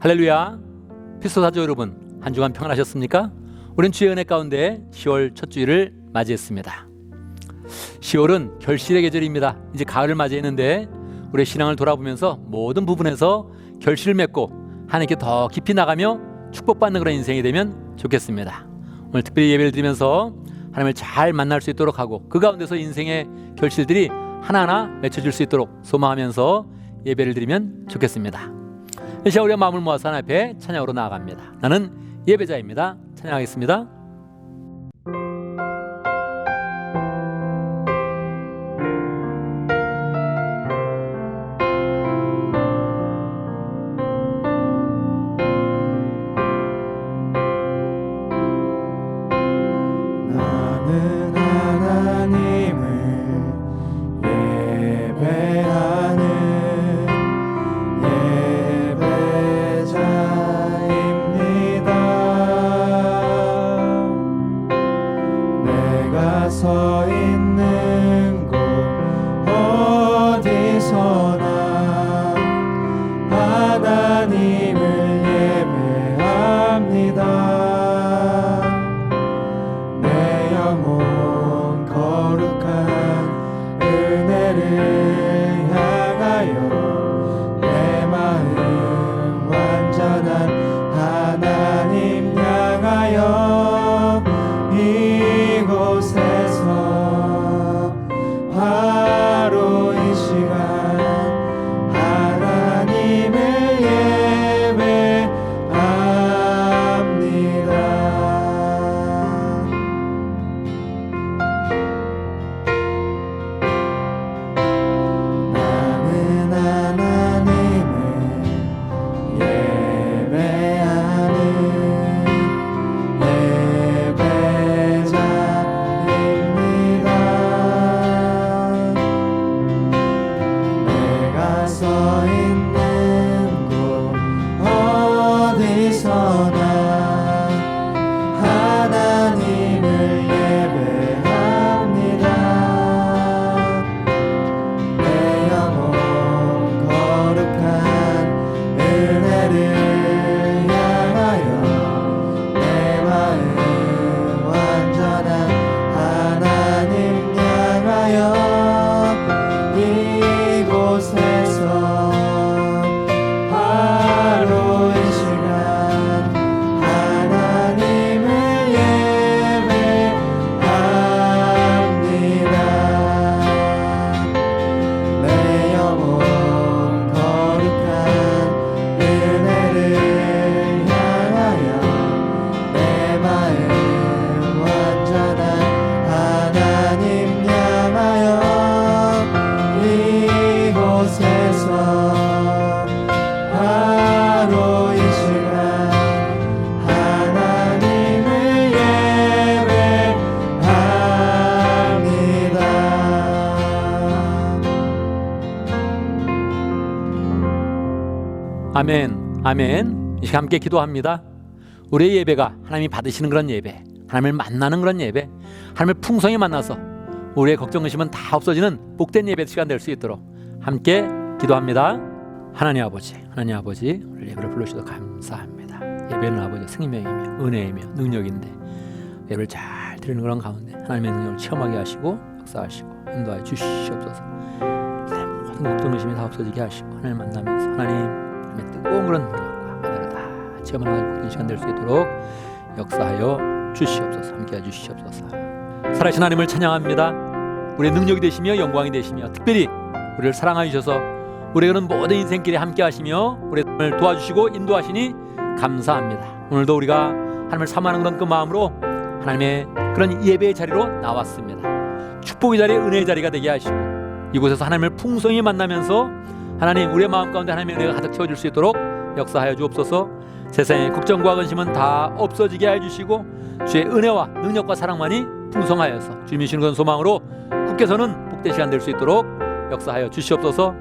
할렐루야. 피스토사조 여러분, 한 주간 평안하셨습니까? 우린 주의 은혜 가운데 10월 첫 주일을 맞이했습니다. 10월은 결실의 계절입니다. 이제 가을을 맞이했는데 우리의 신앙을 돌아보면서 모든 부분에서 결실을 맺고 하나님께 더 깊이 나가며 축복받는 그런 인생이 되면 좋겠습니다. 오늘 특별히 예배를 드리면서 하나님을 잘 만날 수 있도록 하고 그 가운데서 인생의 결실들이 하나하나 맺혀질 수 있도록 소망하면서 예배를 드리면 좋겠습니다. 이 시간 우리가 마음을 모아서 하나님 앞에 찬양으로 나아갑니다. 나는 예배자입니다. 찬양하겠습니다. 나는 하나님을 예배하는 내가 서 있는 곳 어디서나 하나님을 예배합니다. 내 영혼 거룩한 은혜를 향하여 내 마음 완전한 하나님 향하여 이곳에서 바로 이 시간 하나님을 예배합니다. 나는 하나님을 예배하는 예배자입니다. 내가 서 있는 곳 어디서나 하나님을 예배합니다. 내 영혼 거룩한 은혜를 향하여 내 마음 완전한 하나님 향하여 이곳에서 바로 이 시간 하나님을 예배합니다. 내 영혼 거룩한 은혜를 향하여 내 마음 완전한 하나님 향하여 이곳에서 바로 이 시간 하나님을 예배합니다. 아멘, 아멘. 이 시간 함께 기도합니다. 우리의 예배가 하나님이 받으시는 그런 예배, 하나님을 만나는 그런 예배, 하나님을 풍성히 만나서 우리의 걱정 의심은 다 없어지는 복된 예배 시간 될 수 있도록 함께 기도합니다. 하나님 아버지, 오늘 예배를 불러주셔서 감사합니다. 예배는 아버지 생명이며 은혜이며 능력인데 예배를 잘 드리는 그런 가운데 하나님의 능력을 체험하게 하시고 역사하시고 인도하여 주시옵소서. 모든 걱정 의심이 다 없어지게 하시고 하나님을 만나면서 하나님의 뜨거운 그런 능력과 은혜를 다 체험하는 복된 시간 될 수 있도록 역사하여 주시옵소서. 함께해 주시옵소서. 살아계신 하나님을 찬양합니다. 우리의 능력이 되시며 영광이 되시며 특별히 우리를 사랑하여 주셔서 우리는 모든 인생길에 함께 하시며 우리를 도와주시고 인도하시니 감사합니다. 오늘도 우리가 하나님을 사모하는 그런 그 마음으로 하나님의 그런 예배의 자리로 나왔습니다. 축복의 자리, 은혜의 자리가 되게 하시고 이곳에서 하나님을 풍성히 만나면서 하나님 우리의 마음 가운데 하나님의 은혜가 가득 채워줄 수 있도록 역사하여 주옵소서. 세상의 걱정과 근심은 다 없어지게 해주시고 주의 은혜와 능력과 사랑만이 풍성하여서 주님이 주시는 그런 소망으로 굳게 서는 복된 시간 될 수 있도록 역사하여 주시옵소서.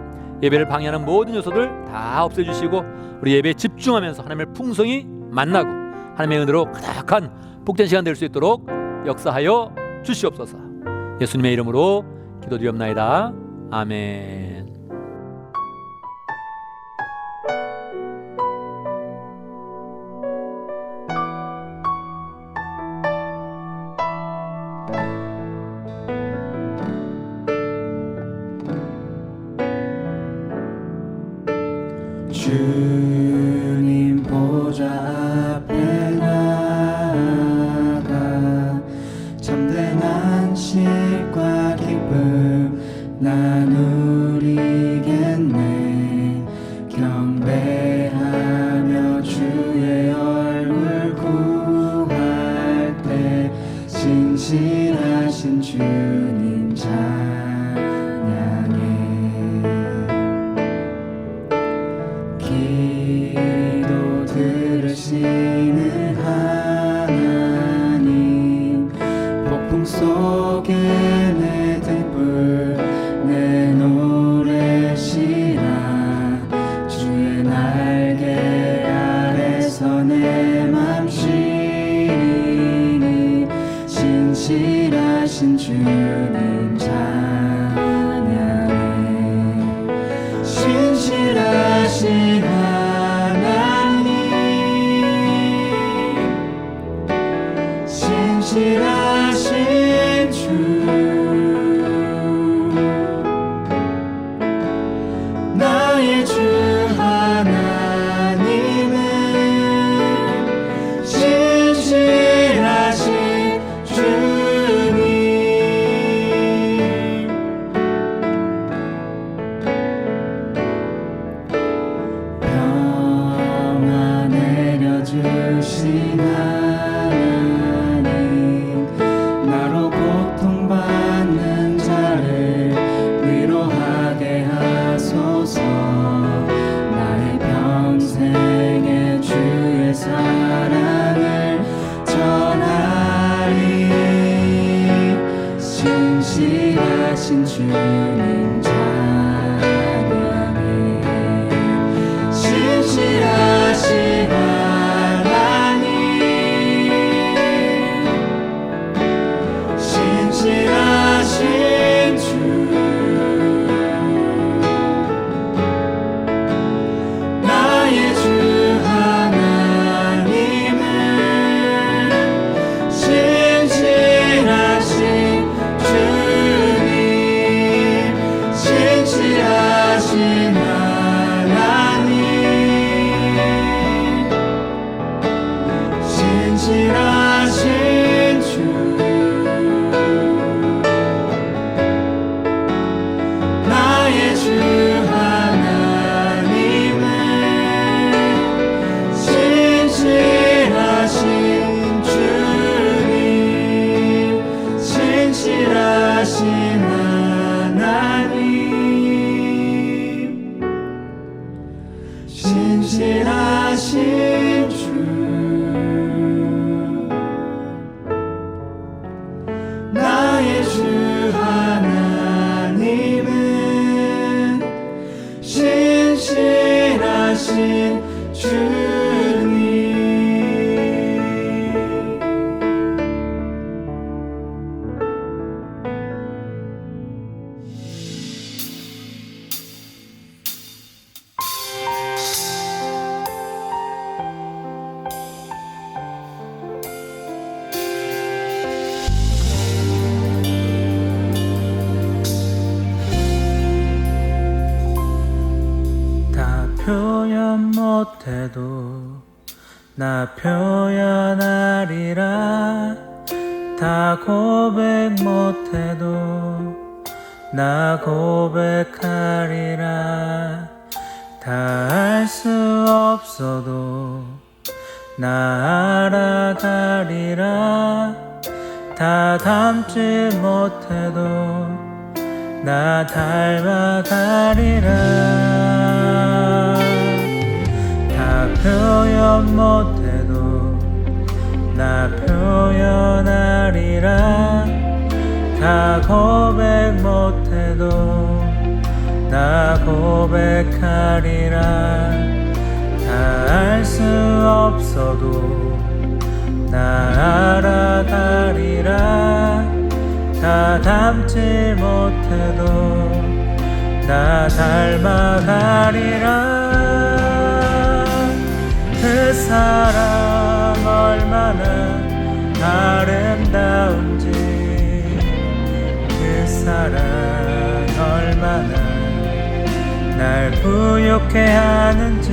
예배를 방해하는 모든 요소들 다 없애주시고 우리 예배에 집중하면서 하나님을 풍성히 만나고 하나님의 은혜로 가득한 복된 시간 될 수 있도록 역사하여 주시옵소서. 예수님의 이름으로 기도드리옵나이다. 아멘. 주님 보좌 앞에 나아가 참된 안식과 기쁨 나누리겠네. 경배하며 주의 얼굴 구할 때 신실하신 주님 찬양해. 기도 들으시는 하나님, 폭풍 속에 내 등불 내 노래시라. 주의 날개 아래서 내 맘 쉬니 신실하신 주님 찬양해. 신실하신 하나님, 신실하신 주, 나의 주 하나님은 신실하신 주님. 평화 내려주신 하나님, 나로 고통받는 자를 위로하게 하소서. 나의 평생에 주의 사랑을 전하리. 신실하신 주님 찬양해. 신실하신 하나님, 신실하신 주, 나의 주 하나님은 신실하신 주님. 신실하신 하나님, 신실하신 주, 나의 주 하나님은 신실하신 주님. 신실하신 하나님, 신실하신 주, 나의 주 하나님은 신실하신 주님. 다 표현 못해도 나 표현하리라. 다 고백 못해도 나 고백하리라. 다 알 수 없어도 나 알아가리라. 다 닮지 못해도 나 닮아가리라. 다 표현 못해도 나 표현하리라. 다 고백 못해도 나 고백하리라. 다 알 수 없어도 나 알아가리라. 다 닮지 못해도 나 닮아가리라. 그 사랑 얼마나 아름다운지, 그 사랑 얼마나 날 부욕해 부욕해 하는지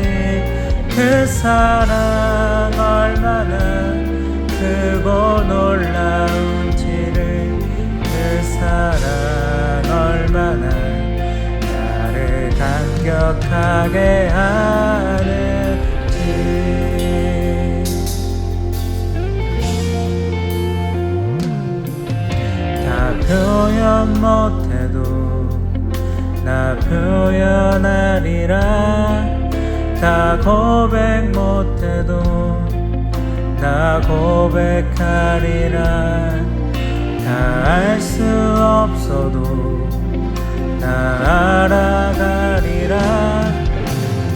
그 사랑 얼마나 크고 놀라운지를 그 사랑 얼마나 나를 감격하게 하는지 다 표현 못해도 나 표현하리라 다 고백 못해도 나 고백하리라 다 알 수 없어도 나 알아가리라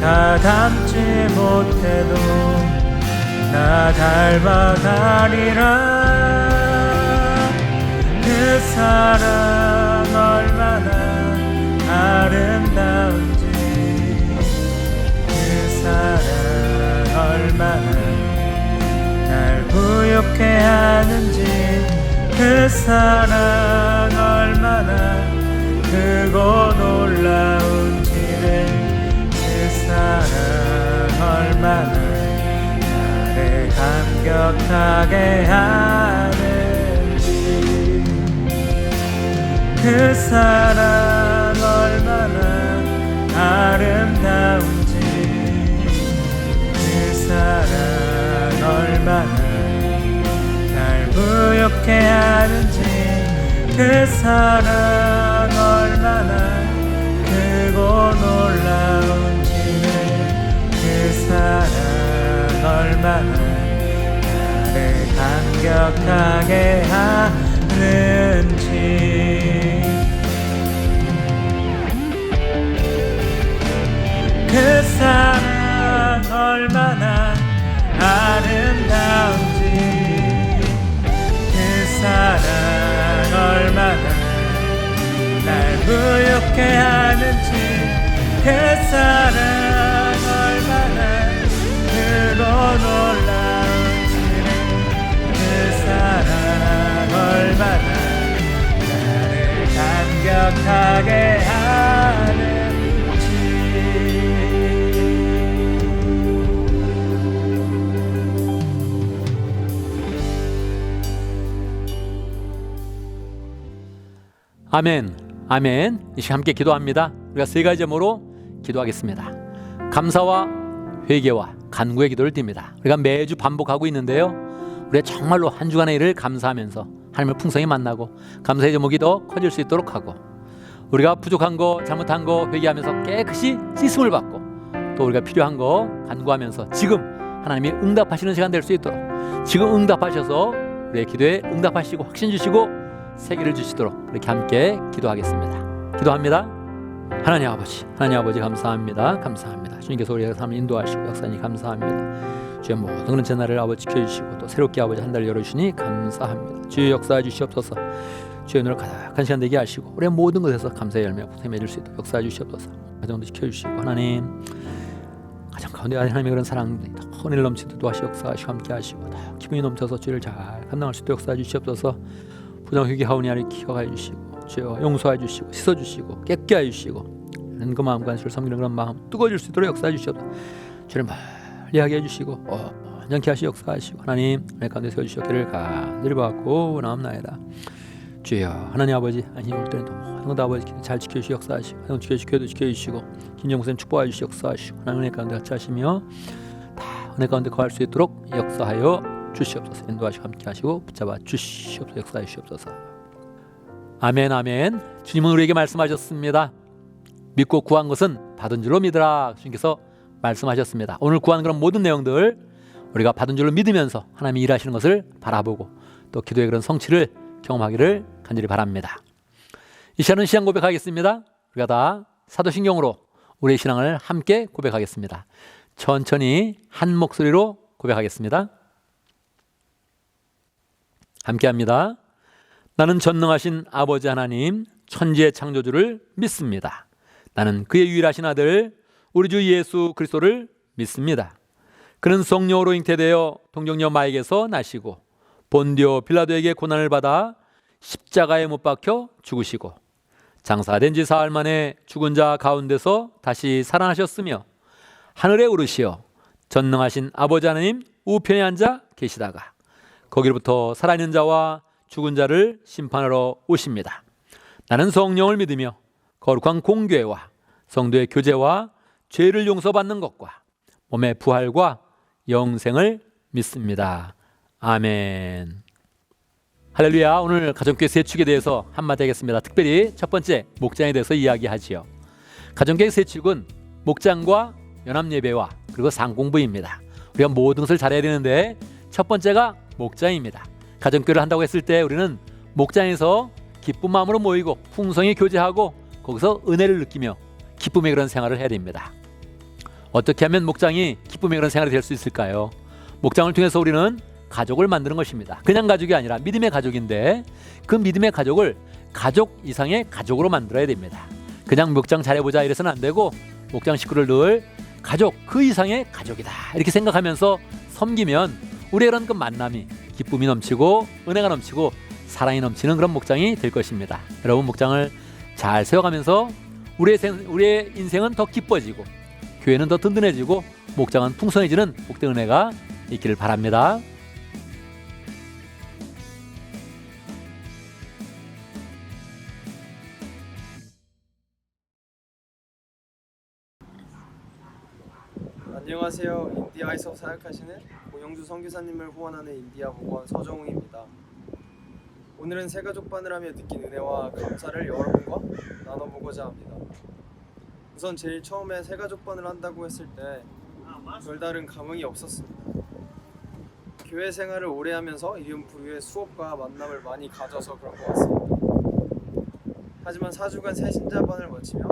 다 닮지 못해도 나 닮아가리라 그 사랑 얼마나 아름다운지 그 사랑 얼마나 날 부욕해 하는지 그 사랑 얼마나 크고 놀라운지를 그 사랑 얼마나 나를 감격하게 하는지 그 사랑 얼마나 아름다운지 그 사랑 얼마나 날 부욕해 하는지 그 사랑 얼마나 크고 놀라운지를 그 사랑 얼마나 나를 감격하게 하는지 그 사랑 얼마나 아름다운지 그 사랑 얼마나 날 부욕해 하는지 그 사랑 얼마나 크고 놀라운지를 그 사랑 얼마나 나를 감격하게 하는지 아멘, 아멘. 이 시간 함께 기도합니다. 우리가 세 가지 점으로 기도하겠습니다. 감사와 회개와 간구의 기도를 드립니다. 우리가 매주 반복하고 있는데요, 우리가 정말로 한 주간의 일을 감사하면서 하나님을 풍성히 만나고 감사의 제목이 더 커질 수 있도록 하고, 우리가 부족한 거 잘못한 거 회개하면서 깨끗이 씻음을 받고, 또 우리가 필요한 거 간구하면서 지금 하나님이 응답하시는 시간 될 수 있도록, 지금 응답하셔서 우리의 기도에 응답하시고 확신 주시고 세기를 주시도록 그렇게 함께 기도하겠습니다. 기도합니다. 하나님 아버지 감사합니다. 감사합니다. 주님께서 우리의 삶을 인도하시고 역사하니 감사합니다. 주의 모든 그런 재난을 아버지 지켜주시고 또 새롭게 아버지 한 달을 열어주시니 감사합니다. 주의 역사해 주시옵소서. 주의 눈을 가득한 시간 되게 하시고 우리의 모든 것에서 감사의 열매 보탬 맺을 수 있도록 역사해 주시옵소서. 가정도 지켜주시고 하나님 가정 가운데 하나님의 그런 사랑 더 은혜를 넘치도록 도와시 역사하시고 함께 하시고 더 기분이 넘쳐서 주를 잘 감당할 수 있도록 역사해 주시옵소서. 부정 회개하오니 아를 기억하여 주시고 주여 용서해 주시고 씻어 주시고 깨끗게 해 주시고 그 마음과 주를 섬기는 그런 마음 뜨거워질 수 있도록 역사해 주시옵소서. 주를 멀리하게 해주시고 온전케 하시 역사하시고 하나님 내 가운데 세워주시기를 간절히 받고 나옵나이다. 주여 하나님 아버지 안심 올 때는 모든 것 아버지 잘 지켜주시 역사하시고 지켜주시고 김정수님 축복해 주시 역사하시고 하나님 은혜 가운데 같이 하시며 다 은혜 가운데 거할 수 있도록 역사하여 주시옵소서. 인도하시고 함께 하시고 붙잡아 주시옵소서. 역사해 주시옵소서. 아멘 아멘. 주님은 우리에게 말씀하셨습니다. 믿고 구한 것은 받은 줄로 믿으라. 주님께서 말씀하셨습니다. 오늘 구한 그런 모든 내용들 우리가 받은 줄로 믿으면서 하나님이 일하시는 것을 바라보고 또 기도의 그런 성취를 경험하기를 간절히 바랍니다. 이 시간은 신앙 고백하겠습니다. 우리가 다 사도신경으로 우리의 신앙을 함께 고백하겠습니다. 천천히 한 목소리로 고백하겠습니다. 함께합니다. 나는 전능하신 아버지 하나님 천지의 창조주를 믿습니다. 나는 그의 유일하신 아들 우리 주 예수 그리스도를 믿습니다. 그는 성령으로 잉태되어 동정녀 마에게서 나시고 본디오 빌라도에게 고난을 받아 십자가에 못 박혀 죽으시고 장사된 지 사흘 만에 죽은 자 가운데서 다시 살아나셨으며 하늘에 오르시어 전능하신 아버지 하나님 우편에 앉아 계시다가 거기로부터 살아있는 자와 죽은 자를 심판하러 오십니다. 나는 성령을 믿으며 거룩한 공교회와 성도의 교제와 죄를 용서받는 것과 몸의 부활과 영생을 믿습니다. 아멘. 할렐루야. 오늘 가정교회 세축에 대해서 한마디 하겠습니다. 특별히 첫 번째 목장에 대해서 이야기하지요. 가정교회 세축은 목장과 연합예배와 그리고 상공부입니다. 우리가 모든 것을 잘해야 되는데 첫 번째가 목장입니다. 가정교회를 한다고 했을 때 우리는 목장에서 기쁜 마음으로 모이고 풍성히 교제하고 거기서 은혜를 느끼며 기쁨의 그런 생활을 해야 됩니다. 어떻게 하면 목장이 기쁨의 그런 생활이 될 수 있을까요? 목장을 통해서 우리는 가족을 만드는 것입니다. 그냥 가족이 아니라 믿음의 가족인데 그 믿음의 가족을 가족 이상의 가족으로 만들어야 됩니다. 그냥 목장 잘해보자 이래서는 안 되고 목장 식구를 늘 가족 그 이상의 가족이다 이렇게 생각하면서 섬기면 우리의 그런 그 만남이 기쁨이 넘치고 은혜가 넘치고 사랑이 넘치는 그런 목장이 될 것입니다. 여러분 목장을 잘 세워가면서 우리의 인생은 더 기뻐지고 교회는 더 든든해지고 목장은 풍성해지는 복된 은혜가 있기를 바랍니다. 안녕하세요. 인디아에서 사역하시는 고영주 선교사님을 후원하는 인디아 목원 서정웅입니다. 오늘은 새가족반을 하며 느낀 은혜와 감사를 여러분과 나눠보고자 합니다. 우선 제일 처음에 새가족반을 한다고 했을 때 별다른 감흥이 없었습니다. 교회 생활을 오래 하면서 이름 부류의 수업과 만남을 많이 가져서 그런 것 같습니다. 하지만 4주간 새신자반을 마치며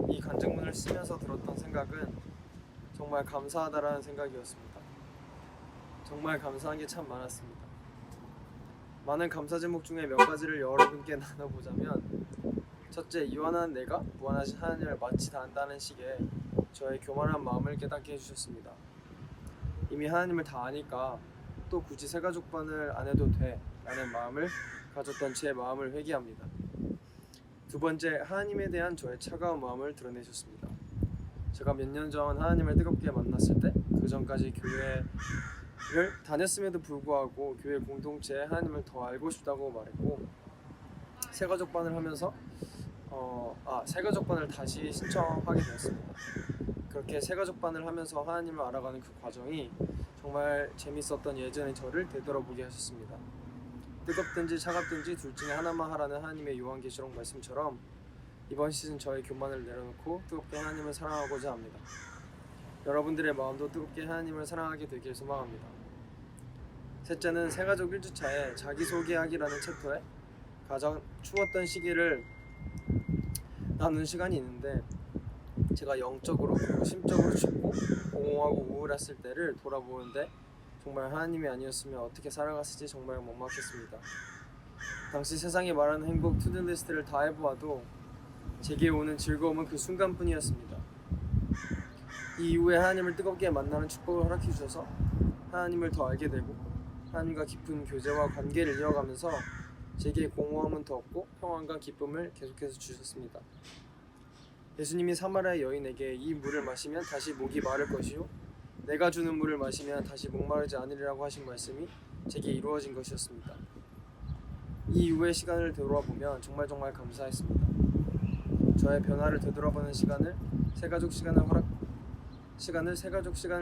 이 간증문을 쓰면서 들었던 생각은 정말 감사하다라는 생각이었습니다. 정말 감사한 게 참 많았습니다. 많은 감사 제목 중에 몇 가지를 여러분께 나눠보자면 첫째, 유한한 내가 무한하신 하나님을 마치 다 안다는 식의 저의 교만한 마음을 깨닫게 해주셨습니다. 이미 하나님을 다 아니까 또 굳이 새가족반을 안 해도 돼 라는 마음을 가졌던 제 마음을 회개합니다. 두 번째, 하나님에 대한 저의 차가운 마음을 드러내셨습니다. 제가 몇 년 전 하나님을 뜨겁게 만났을 때 그 전까지 교회를 다녔음에도 불구하고 교회 공동체에 하나님을 더 알고 싶다고 말했고 새가족반을 하면서 새가족반을 다시 신청하게 되었습니다. 그렇게 새가족반을 하면서 하나님을 알아가는 그 과정이 정말 재밌었던 예전의 저를 되돌아보게 하셨습니다. 뜨겁든지 차갑든지 둘 중에 하나만 하라는 하나님의 요한계시록 말씀처럼 이번 시즌 저의 교만을 내려놓고 뜨겁게 하나님을 사랑하고자 합니다. 여러분들의 마음도 뜨겁게 하나님을 사랑하게 되길 소망합니다. 셋째는 새가족 1주차에 자기소개하기라는 챕터에 가장 추웠던 시기를 나눈 시간이 있는데 제가 영적으로 그리고 심적으로 춥고 공허하고 우울했을 때를 돌아보는데 정말 하나님이 아니었으면 어떻게 살아갔을지 정말 막막했습니다. 당시 세상이 말하는 행복 투두리스트를 다 해보아도 제게 오는 즐거움은 그 순간뿐이었습니다. 이 이후에 하나님을 뜨겁게 만나는 축복을 허락해 주셔서 하나님을 더 알게 되고 하나님과 깊은 교제와 관계를 이어가면서 제게 공허함은 더 없고 평안과 기쁨을 계속해서 주셨습니다. 예수님이 사마리아 여인에게 이 물을 마시면 다시 목이 마를 것이요 내가 주는 물을 마시면 다시 목마르지 않으리라고 하신 말씀이 제게 이루어진 것이었습니다. 이 이후의 시간을 되돌아보면 정말 감사했습니다. 저의 변화를 되돌아보는 시간을 새가족 시간을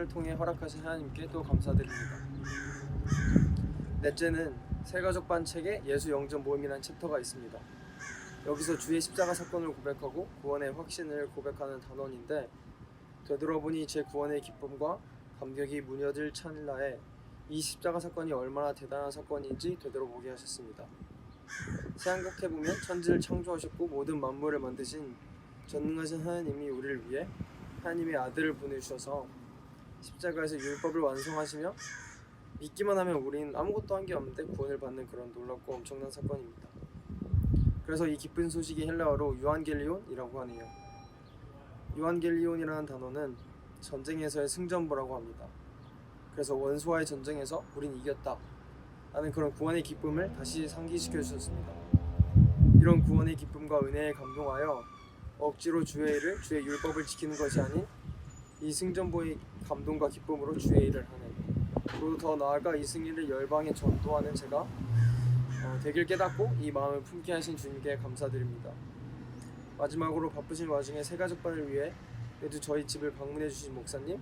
통해 허락하신 하나님께 또 감사드립니다. 넷째는 새가족반 책에 예수 영접 모임이라는 챕터가 있습니다. 여기서 주의 십자가 사건을 고백하고 구원의 확신을 고백하는 단원인데 되돌아보니 제 구원의 기쁨과 감격이 무뎌질 찰나에 이 십자가 사건이 얼마나 대단한 사건인지 되돌아보게 하셨습니다. 생각해보면 천지를 창조하셨고 모든 만물을 만드신 전능하신 하나님이 우리를 위해 하나님의 아들을 보내주셔서 십자가에서 율법을 완성하시며 믿기만 하면 우린 아무것도 한 게 없는데 구원을 받는 그런 놀랍고 엄청난 사건입니다. 그래서 이 기쁜 소식이 헬라어로 유한겔리온이라고 하네요. 유한겔리온이라는 단어는 전쟁에서의 승전보라고 합니다. 그래서 원수와의 전쟁에서 우린 이겼다 라는 그런 구원의 기쁨을 다시 상기시켜 주셨습니다. 이런 구원의 기쁨과 은혜에 감동하여 억지로 주의 율법을 지키는 것이 아닌 이 승전보의 감동과 기쁨으로 주의 일을 하네. 그리고 더 나아가 이 승리를 열방에 전도하는 제가 되길 깨닫고 이 마음을 품게 하신 주님께 감사드립니다. 마지막으로 바쁘신 와중에 새가족반을 위해 매주 저희 집을 방문해 주신 목사님,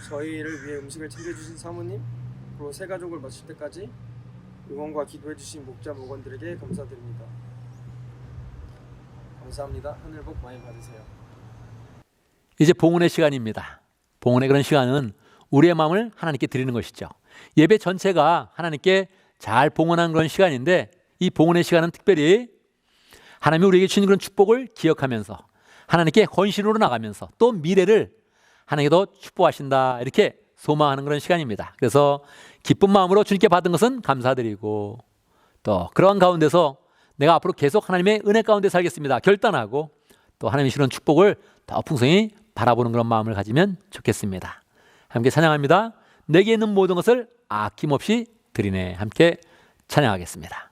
저희를 위해 음식을 챙겨주신 사모님, 그리고 새가족을 마칠 때까지 응원과 기도해 주신 목자 목원들에게 감사드립니다. 감사합니다. 하늘 복 많이 받으세요. 이제 봉헌의 시간입니다. 봉헌의 그런 시간은 우리의 마음을 하나님께 드리는 것이죠. 예배 전체가 하나님께 잘 봉헌한 그런 시간인데, 이 봉헌의 시간은 특별히 하나님이 우리에게 주신 그런 축복을 기억하면서 하나님께 헌신으로 나가면서 또 미래를 하나님께 더 축복하신다 이렇게 소망하는 그런 시간입니다. 그래서 기쁜 마음으로 주님께 받은 것은 감사드리고, 또 그러한 가운데서 내가 앞으로 계속 하나님의 은혜 가운데 살겠습니다 결단하고, 또 하나님이 주는 축복을 더 풍성히 바라보는 그런 마음을 가지면 좋겠습니다. 함께 찬양합니다. 내게 있는 모든 것을 아낌없이 드리네. 함께 찬양하겠습니다.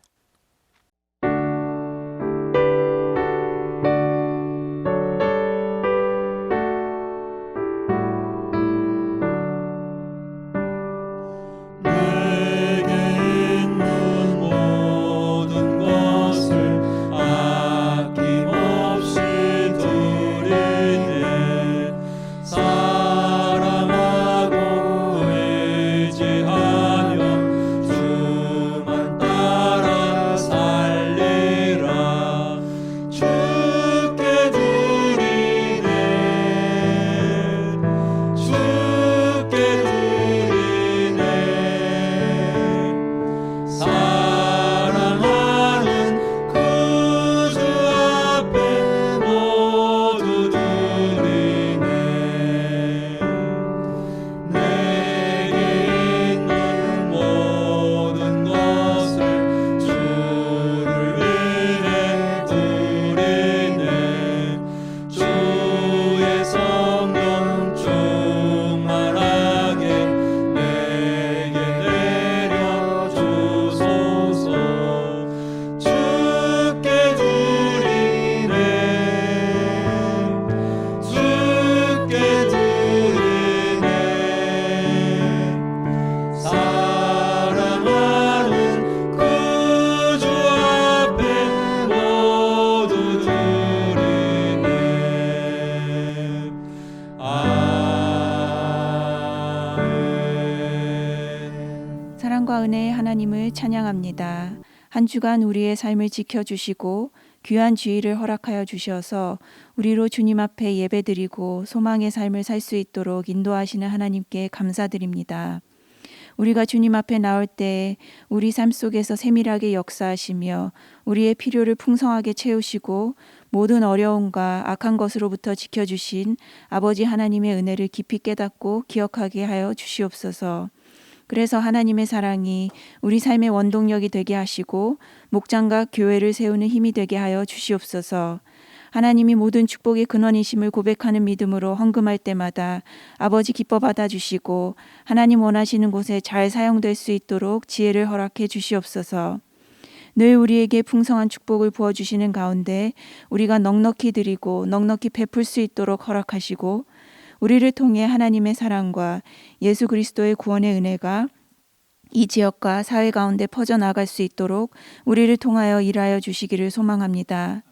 사랑과 은혜의 하나님을 찬양합니다. 한 주간 우리의 삶을 지켜주시고 귀한 주의를 허락하여 주셔서 우리로 주님 앞에 예배드리고 소망의 삶을 살 수 있도록 인도하시는 하나님께 감사드립니다. 우리가 주님 앞에 나올 때 우리 삶 속에서 세밀하게 역사하시며 우리의 필요를 풍성하게 채우시고 모든 어려움과 악한 것으로부터 지켜주신 아버지 하나님의 은혜를 깊이 깨닫고 기억하게 하여 주시옵소서. 그래서 하나님의 사랑이 우리 삶의 원동력이 되게 하시고 목장과 교회를 세우는 힘이 되게 하여 주시옵소서. 하나님이 모든 축복의 근원이심을 고백하는 믿음으로 헌금할 때마다 아버지 기뻐 받아주시고 하나님 원하시는 곳에 잘 사용될 수 있도록 지혜를 허락해 주시옵소서. 늘 우리에게 풍성한 축복을 부어주시는 가운데 우리가 넉넉히 드리고 넉넉히 베풀 수 있도록 허락하시고 우리를 통해 하나님의 사랑과 예수 그리스도의 구원의 은혜가 이 지역과 사회 가운데 퍼져나갈 수 있도록 우리를 통하여 일하여 주시기를 소망합니다.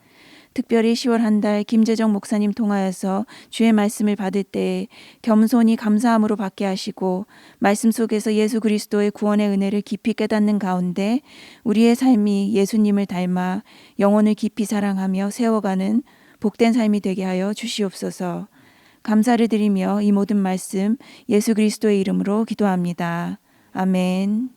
특별히 10월 한 달 김재정 목사님 통하여서 주의 말씀을 받을 때 겸손히 감사함으로 받게 하시고 말씀 속에서 예수 그리스도의 구원의 은혜를 깊이 깨닫는 가운데 우리의 삶이 예수님을 닮아 영혼을 깊이 사랑하며 세워가는 복된 삶이 되게 하여 주시옵소서. 감사를 드리며 이 모든 말씀 예수 그리스도의 이름으로 기도합니다. 아멘.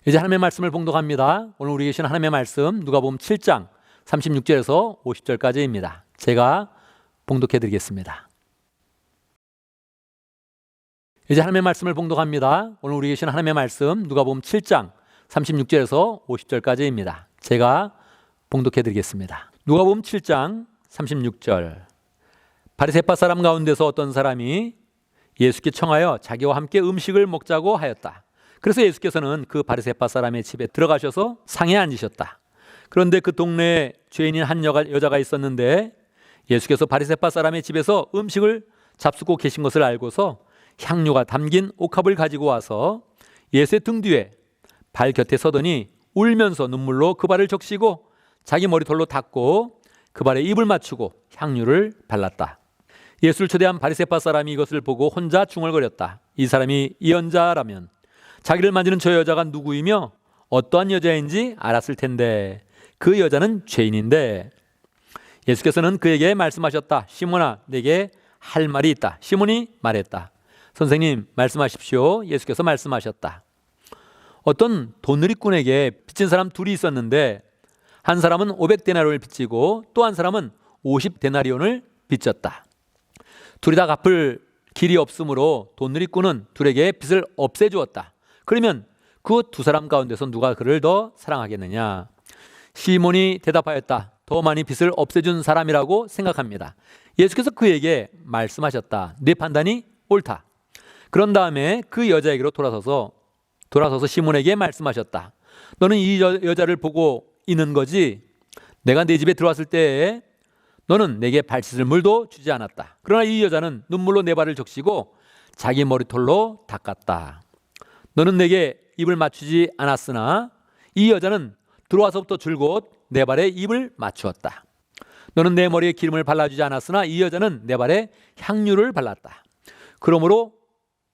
이제 하나님의 말씀을 봉독합니다. 오늘 우리 계신 하나님의 말씀 누가복음 7장 36절에서 50절까지입니다. 제가 봉독해 드리겠습니다. 이제 하나님의 말씀을 봉독합니다. 오늘 우리 계신 하나님의 말씀 누가복음 7장 36절에서 50절까지입니다. 제가 봉독해 드리겠습니다. 누가복음 7장 36절. 바리새파 사람 가운데서 어떤 사람이 예수께 청하여 자기와 함께 음식을 먹자고 하였다. 그래서 예수께서는 그 바리새파 사람의 집에 들어가셔서 상에 앉으셨다. 그런데 그 동네에 죄인인 한 여자가 있었는데 예수께서 바리새파 사람의 집에서 음식을 잡수고 계신 것을 알고서 향료가 담긴 옥합을 가지고 와서 예수의 등 뒤에 발 곁에 서더니 울면서 눈물로 그 발을 적시고 자기 머리털로 닦고 그 발에 입을 맞추고 향유를 발랐다. 예수를 초대한 바리새파 사람이 이것을 보고 혼자 중얼거렸다. 이 사람이 예언자라면 자기를 만지는 저 여자가 누구이며 어떠한 여자인지 알았을 텐데 그 여자는 죄인인데. 예수께서는 그에게 말씀하셨다. 시몬아, 내게 할 말이 있다. 시몬이 말했다. 선생님, 말씀하십시오. 예수께서 말씀하셨다. 어떤 돈느리꾼에게 빚진 사람 둘이 있었는데 한 사람은 500데나리온을 빚지고 또 한 사람은 50데나리온을 빚졌다. 둘이 다 갚을 길이 없으므로 돈느리꾼은 둘에게 빚을 없애주었다. 그러면 그 두 사람 가운데서 누가 그를 더 사랑하겠느냐? 시몬이 대답하였다. 더 많이 빚을 없애준 사람이라고 생각합니다. 예수께서 그에게 말씀하셨다. 네 판단이 옳다. 그런 다음에 그 여자에게로 돌아서서 시몬에게 말씀하셨다. 너는 이 여자를 보고 있는 거지? 내가 네 집에 들어왔을 때에 너는 내게 발 씻을 물도 주지 않았다. 그러나 이 여자는 눈물로 내 발을 적시고 자기 머리털로 닦았다. 너는 내게 입을 맞추지 않았으나 이 여자는 들어와서부터 줄곧 내 발에 입을 맞추었다. 너는 내 머리에 기름을 발라주지 않았으나 이 여자는 내 발에 향유를 발랐다. 그러므로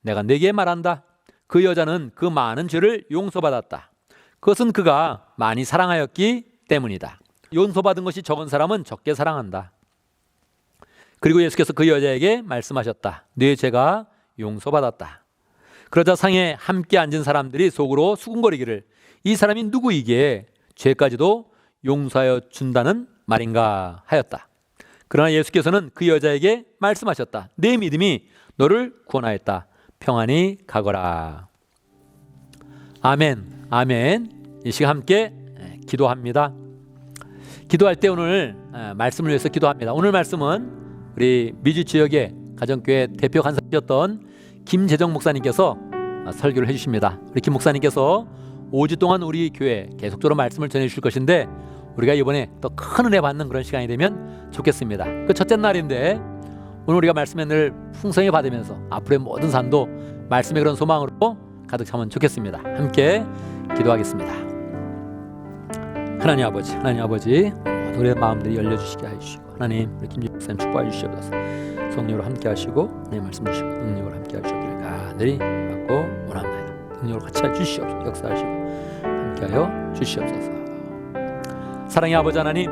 내가 네게 말한다. 그 여자는 그 많은 죄를 용서받았다. 그것은 그가 많이 사랑하였기 때문이다. 용서받은 것이 적은 사람은 적게 사랑한다. 그리고 예수께서 그 여자에게 말씀하셨다. 네 죄가 용서받았다. 그러자 상에 함께 앉은 사람들이 속으로 수군거리기를 이 사람이 누구이기에 죄까지도 용서하여 준다는 말인가 하였다. 그러나 예수께서는 그 여자에게 말씀하셨다. 네 믿음이 너를 구원하였다. 평안히 가거라. 아멘. 아멘. 이 시간 함께 기도합니다. 기도할 때 오늘 말씀을 위해서 기도합니다. 오늘 말씀은 우리 미주 지역의 가정교회 대표 간사셨던 김재정 목사님께서 설교를 해주십니다. 우리 김 목사님께서 5주 동안 우리 교회 계속적으로 말씀을 전해주실 것인데 우리가 이번에 더 큰 은혜 받는 그런 시간이 되면 좋겠습니다. 그 첫째 날인데 오늘 우리가 말씀의 늘 풍성히 받으면서 앞으로의 모든 삶도 말씀의 그런 소망으로 가득 차면 좋겠습니다. 함께 기도하겠습니다. 하나님 아버지 모든 우리의 마음들이 열려주시게 하시고 하나님 우리 김 목사님 축복해 주시옵소서. 성령으로 함께 하시고 하나님 말씀 주시고 능력으로 함께 하시기를 간절히 받고 원합니다. 능력으로 같이 해주시옵소서. 역사하시고 함께하여 주시옵소서. 사랑의 아버지 하나님,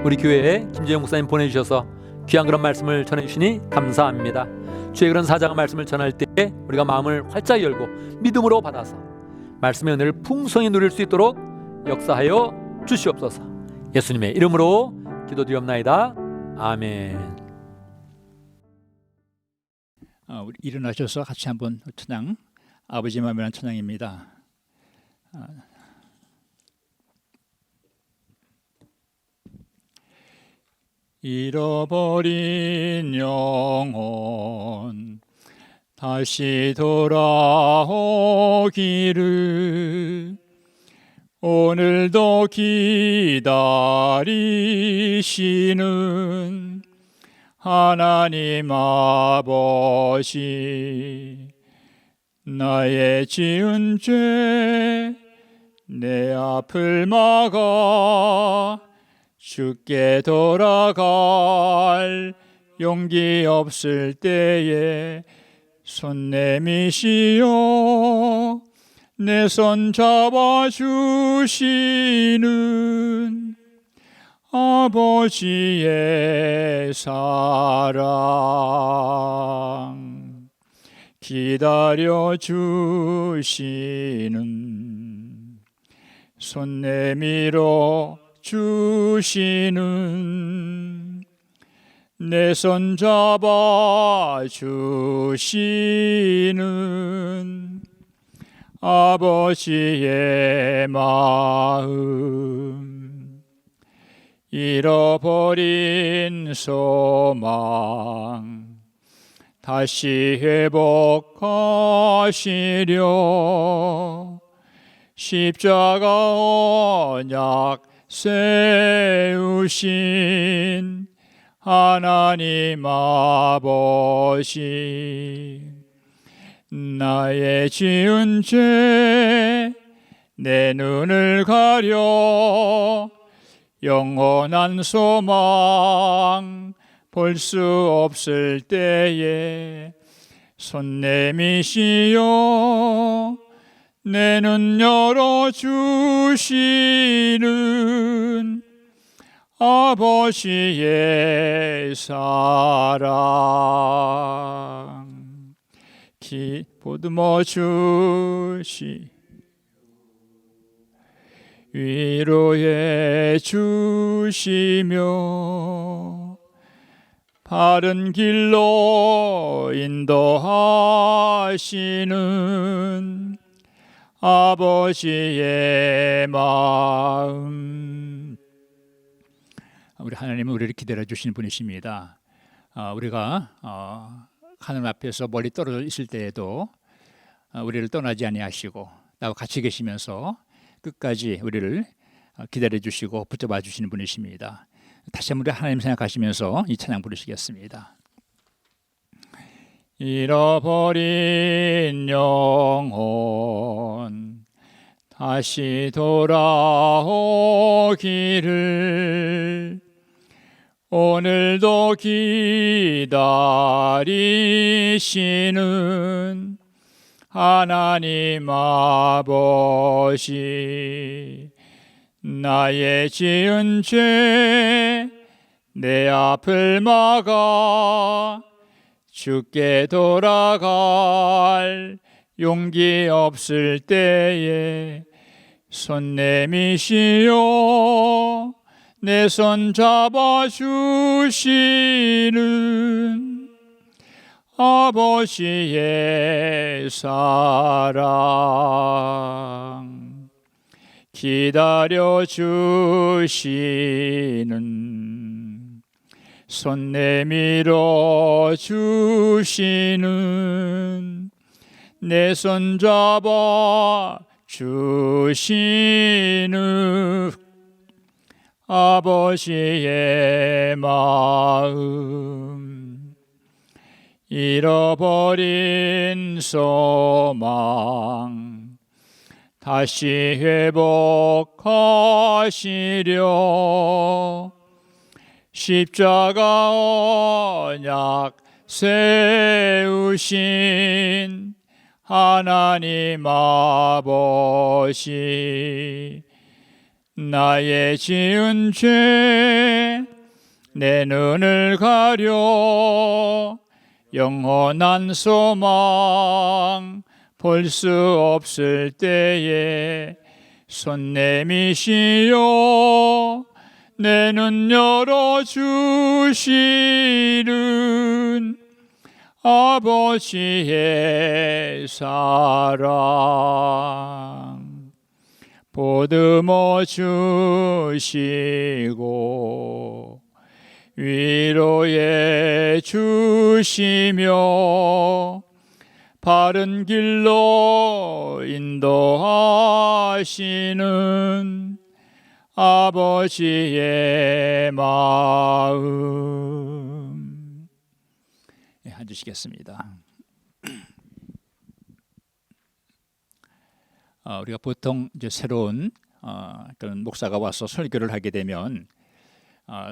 우리 교회에 김재영 목사님 보내주셔서 귀한 그런 말씀을 전해주시니 감사합니다. 주의 그런 사자가 말씀을 전할 때 우리가 마음을 활짝 열고 믿음으로 받아서 말씀의 은혜를 풍성히 누릴 수 있도록 역사하여 주시옵소서. 예수님의 이름으로 기도드리옵나이다. 아멘. 우리 일어나셔서 같이 한번 찬양, 아버지 마음이라는 찬양입니다. 잃어버린 영혼 다시 돌아오기를 오늘도 기다리시는 하나님 아버지, 나의 지은 죄 내 앞을 막아 주께 돌아갈 용기 없을 때에 손 내미시어 내 손 잡아주시는 아버지의 사랑 기다려 주시는 손 내밀어 주시는 내 손 잡아 주시는 아버지의 마음 잃어버린 소망 다시 회복하시려 십자가 언약 세우신 하나님 아버지, 나의 지은 죄 내 눈을 가려 영원한 소망 볼 수 없을 때에 손 내미시어 내 눈 열어주시는 아버지의 사랑 보듬어 주시 위로해 주시며 바른 길로 인도하시는 아버지의 마음. 우리 하나님은 우리를 기다려 주시는 분이십니다. 우리가 하나님 앞에서 멀리 떨어져 있을 때에도 우리를 떠나지 아니하시고 나와 같이 계시면서 끝까지 우리를 기다려 주시고 붙잡아 주시는 분이십니다. 다시 한번 우리 하나님 생각하시면서 이 찬양 부르시겠습니다. 잃어버린 영혼 다시 돌아오기를 오늘도 기다리시는 하나님 아버지, 나의 지은 죄 내 앞을 막아 주께 돌아갈 용기 없을 때에 손 내미시어 내 손 잡아주시는 아버지의 사랑 기다려 주시는 손 내밀어 주시는 내 손 잡아 주시는 아버지의 마음 잃어버린 소망 다시 회복하시려 십자가 언약 세우신 하나님 아버지, 나의 지은 죄 내 눈을 가려 영원한 소망 볼 수 없을 때에 손 내미시어 내 눈 열어주시는 아버지의 사랑 보듬어 주시고 위로해 주시며 바른 길로 인도하시는 아버지의 마음. 네, 앉으시겠습니다. 우리가 보통 이제 새로운 그런 목사가 와서 설교를 하게 되면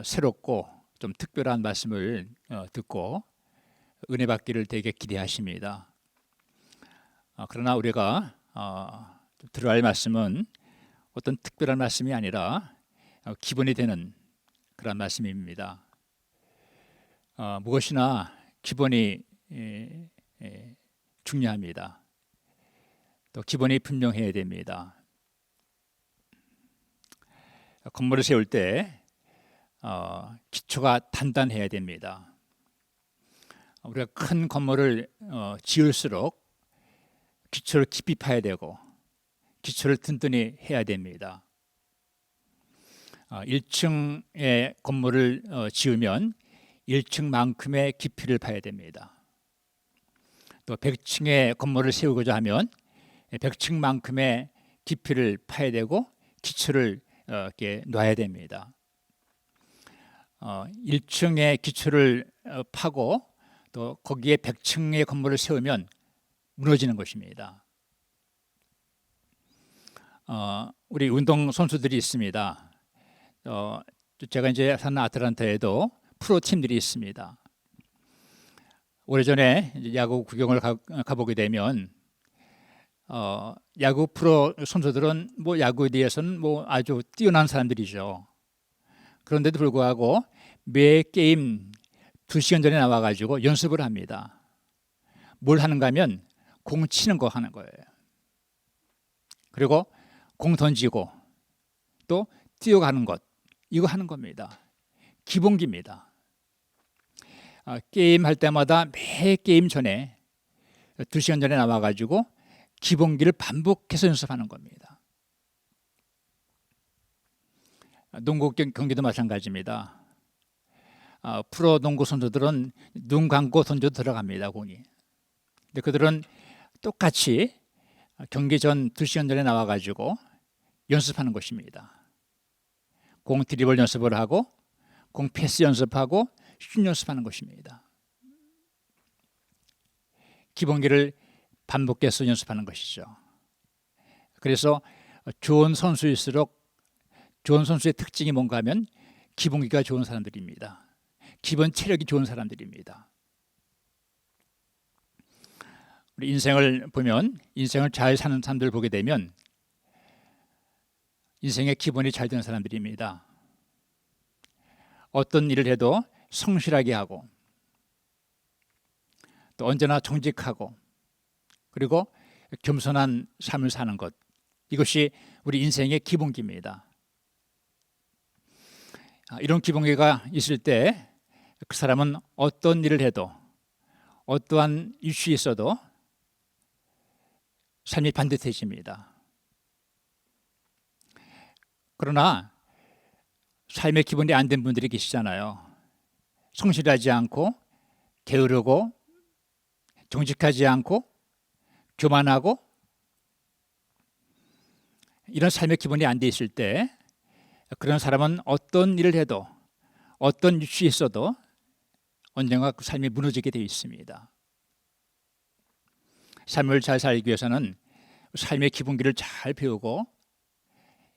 새롭고 좀 특별한 말씀을 듣고 은혜 받기를 되게 기대하십니다. 그러나 우리가 들어야 할 말씀은 어떤 특별한 말씀이 아니라 기본이 되는 그런 말씀입니다. 무엇이나 기본이 중요합니다. 또 기본이 분명해야 됩니다. 건물을 세울 때 기초가 단단해야 됩니다. 우리가 큰 건물을 지을수록 기초를 깊이 파야 되고 기초를 든든히 해야 됩니다. 1층의 건물을 지으면 1층만큼의 깊이를 파야 됩니다. 또 100층의 건물을 세우고자 하면 100층만큼의 깊이를 파야 되고 기초를 이렇게 놔야 됩니다. 1층의 기초를 파고 또 거기에 100층의 건물을 세우면 무너지는 것입니다. 우리 운동 선수들이 있습니다. 제가 이제 사는 아틀란타에도 프로 팀들이 있습니다. 오래전에 야구 구경을 가보게 되면 야구 프로 선수들은 뭐 야구에 대해서는 뭐 아주 뛰어난 사람들이죠. 그런데도 불구하고 매 게임 2시간 전에 나와가지고 연습을 합니다. 뭘 하는가 하면 공 치는 거 하는 거예요. 그리고 공 던지고 또 뛰어가는 것, 이거 하는 겁니다. 기본기입니다. 게임 할 때마다 매 게임 전에 2시간 전에 나와가지고 기본기를 반복해서 연습하는 겁니다. 농구 경기도 마찬가지입니다. 프로 농구 선수들은 눈 감고 던져도 들어갑니다, 공이. 근데 그들은 똑같이 경기 전 2시간 전에 나와가지고 연습하는 것입니다. 공 드리블 연습을 하고 공 패스 연습하고 슛 연습하는 것입니다. 기본기를 반복해서 연습하는 것이죠. 그래서 좋은 선수일수록 좋은 선수의 특징이 뭔가 하면 기본기가 좋은 사람들입니다. 기본 체력이 좋은 사람들입니다. 우리 인생을 보면 인생을 잘 사는 사람들을 보게 되면 인생의 기본이 잘 되는 사람들입니다. 어떤 일을 해도 성실하게 하고 또 언제나 정직하고 그리고 겸손한 삶을 사는 것, 이것이 우리 인생의 기본기입니다. 이런 기본기가 있을 때 그 사람은 어떤 일을 해도 어떠한 이슈에 있어도 삶이 반듯해집니다. 그러나 삶의 기본이 안 된 분들이 계시잖아요. 성실하지 않고 게으르고 정직하지 않고 교만하고 이런 삶의 기본이 안 돼 있을 때 그런 사람은 어떤 일을 해도 어떤 이슈에 있어도 언젠가 그 삶이 무너지게 되어 있습니다. 삶을 잘 살기 위해서는 삶의 기본기를 잘 배우고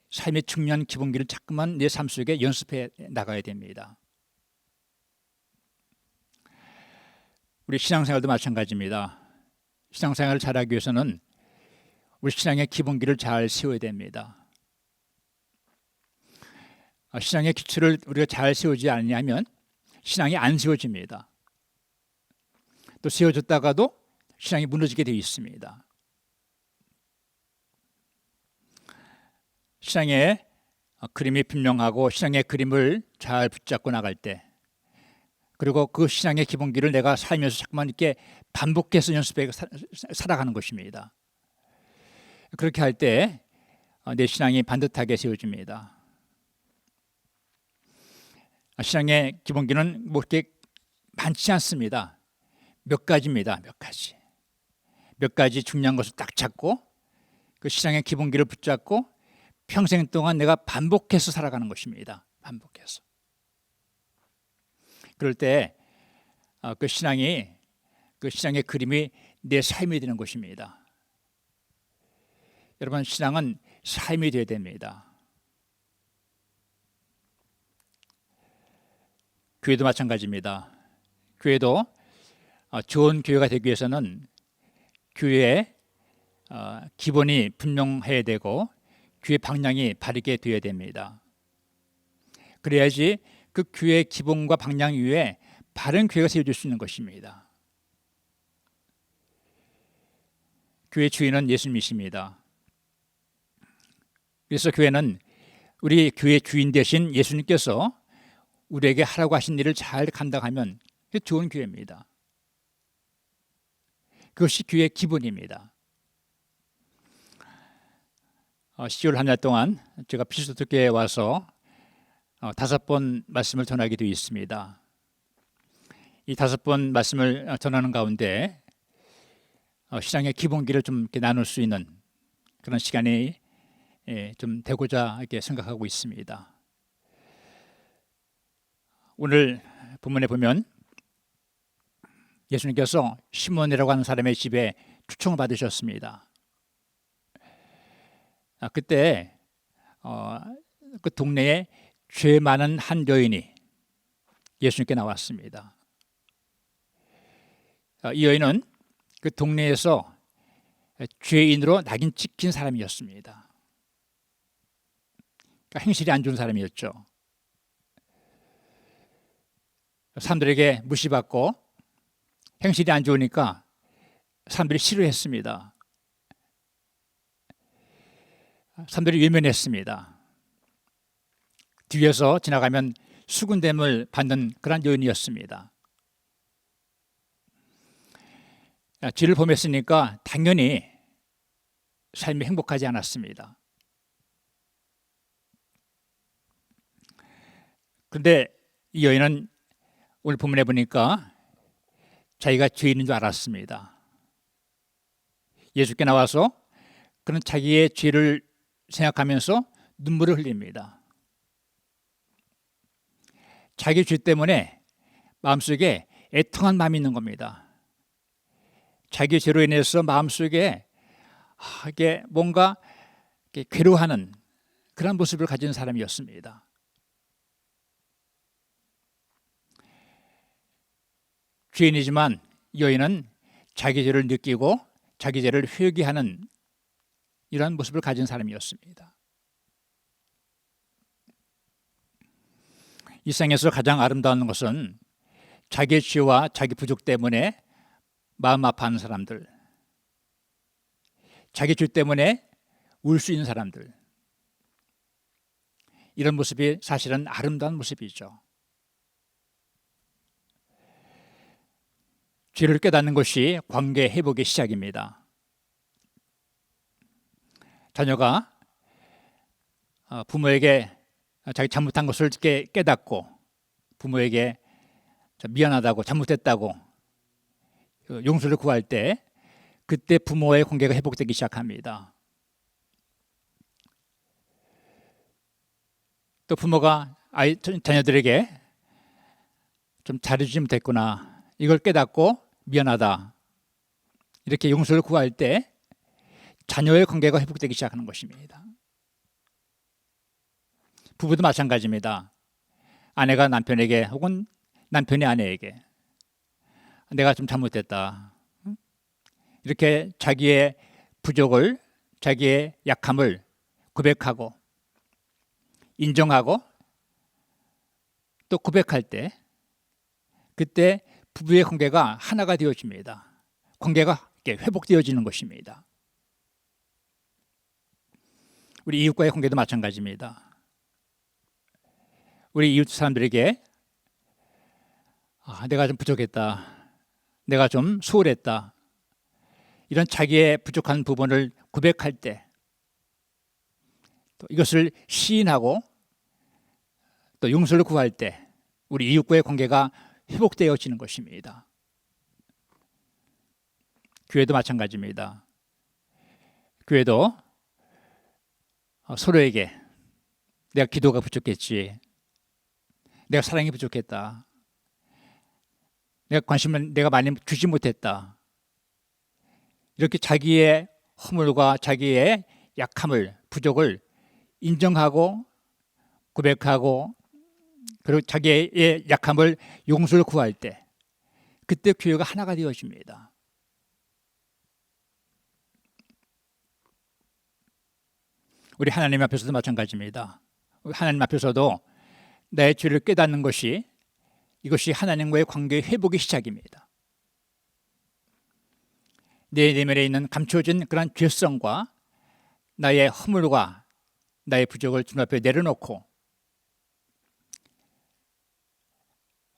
삶의 중요한 기본기를 자꾸만 내 삶 속에 연습해 나가야 됩니다. 우리 신앙생활도 마찬가지입니다. 신앙생활을 잘하기 위해서는 우리 신앙의 기본기를 잘 세워야 됩니다. 신앙의 기초를 우리가 잘 세우지 않냐면 신앙이 안 세워집니다. 또 세워졌다가도 신앙이 무너지게 되어 있습니다. 신앙의 그림이 분명하고 신앙의 그림을 잘 붙잡고 나갈 때 그리고 그 신앙의 기본기를 내가 살면서 자꾸만 이렇게 반복해서 연습해 살아가는 것입니다. 그렇게 할 때 내 신앙이 반듯하게 세워집니다. 신앙의 기본기는 뭐 이렇게 많지 않습니다. 몇 가지입니다. 몇 가지 중요한 것을 딱 잡고 그 신앙의 기본기를 붙잡고 평생 동안 내가 반복해서 살아가는 것입니다. 반복해서. 그럴 때 그 신앙의 그림이 내 삶이 되는 것입니다. 여러분, 신앙은 삶이 되어야 됩니다. 교회도 마찬가지입니다. 교회도 좋은 교회가 되기 위해서는 교회의 기본이 분명해야 되고 교회 방향이 바르게 되어야 됩니다. 그래야지 그 교회의 기본과 방향 위에 바른 교회가 세워질 수 있는 것입니다. 교회 주인은 예수님이십니다. 그래서 교회는 우리 교회 주인 되신 예수님께서 우리에게 하라고 하신 일을 잘 감당하면 좋은 교회입니다. 그것이 교회의 기본입니다. 10월 한 달 동안 제가 피스토교회에 와서 5번 말씀을 전하게 되어 있습니다. 이 5번 말씀을 전하는 가운데 신앙의 기본기를 좀 이렇게 나눌 수 있는 그런 시간이 좀 되고자 이렇게 생각하고 있습니다. 오늘 본문에 보면 예수님께서 시몬이라고 하는 사람의 집에 초청을 받으셨습니다. 그때 그 동네에 죄 많은 한 여인이 예수님께 나왔습니다. 이 여인은 그 동네에서 죄인으로 낙인 찍힌 사람이었습니다. 그러니까 행실이 안 좋은 사람이었죠. 사람들에게 무시받고 행실이 안 좋으니까 사람들이 싫어했습니다. 사람들이 외면했습니다. 뒤에서 지나가면 수군댐을 받는 그런 여인이었습니다. 죄를 범했으니까 당연히 삶이 행복하지 않았습니다. 그런데 이 여인은 오늘 본문에 보니까 자기가 죄인인 줄 알았습니다. 예수께 나와서 그는 자기의 죄를 생각하면서 눈물을 흘립니다. 자기 죄 때문에 마음속에 애통한 마음이 있는 겁니다. 자기 죄로 인해서 마음속에 이게 뭔가 괴로워하는 그런 모습을 가진 사람이었습니다. 죄인이지만 여인은 자기 죄를 느끼고 자기 죄를 회개하는 이러한 모습을 가진 사람이었습니다. 이 세상에서 가장 아름다운 것은 자기의 죄와 자기 부족 때문에 마음 아파하는 사람들, 자기 죄 때문에 울 수 있는 사람들, 이런 모습이 사실은 아름다운 모습이죠. 죄를 깨닫는 것이 관계 회복의 시작입니다. 자녀가 부모에게 자기 잘못한 것을 깨닫고 부모에게 미안하다고 잘못했다고 용서를 구할 때 그때 부모와의 관계가 회복되기 시작합니다. 또 부모가 자녀들에게 좀 잘해주지 못했구나 이걸 깨닫고 미안하다 이렇게 용서를 구할 때 자녀의 관계가 회복되기 시작하는 것입니다. 부부도 마찬가지입니다. 아내가 남편에게 혹은 남편이 아내에게 내가 좀 잘못했다 이렇게 자기의 부족을 자기의 약함을 고백하고 인정하고 또 고백할 때 그때 부부의 관계가 하나가 되어집니다. 관계가 회복되어지는 것입니다. 우리 이웃과의 관계도 마찬가지입니다. 우리 이웃 사람들에게 내가 좀 부족했다, 내가 좀 소홀했다 이런 자기의 부족한 부분을 고백할 때 또 이것을 시인하고 또 용서를 구할 때 우리 이웃과의 관계가 회복되어지는 것입니다. 교회도 마찬가지입니다. 교회도 서로에게 내가 기도가 부족했지, 내가 사랑이 부족했다, 내가 관심을 내가 많이 주지 못했다 이렇게 자기의 허물과 자기의 약함을 부족을 인정하고 고백하고 그리고 자기의 약함을 용서를 구할 때 그때 교회가 하나가 되어집니다. 우리 하나님 앞에서도 마찬가지입니다. 하나님 앞에서도 나의 죄를 깨닫는 것이 이것이 하나님과의 관계의 회복의 시작입니다. 내 내면에 있는 감춰진 그런 죄성과 나의 허물과 나의 부족을 주님 앞에 내려놓고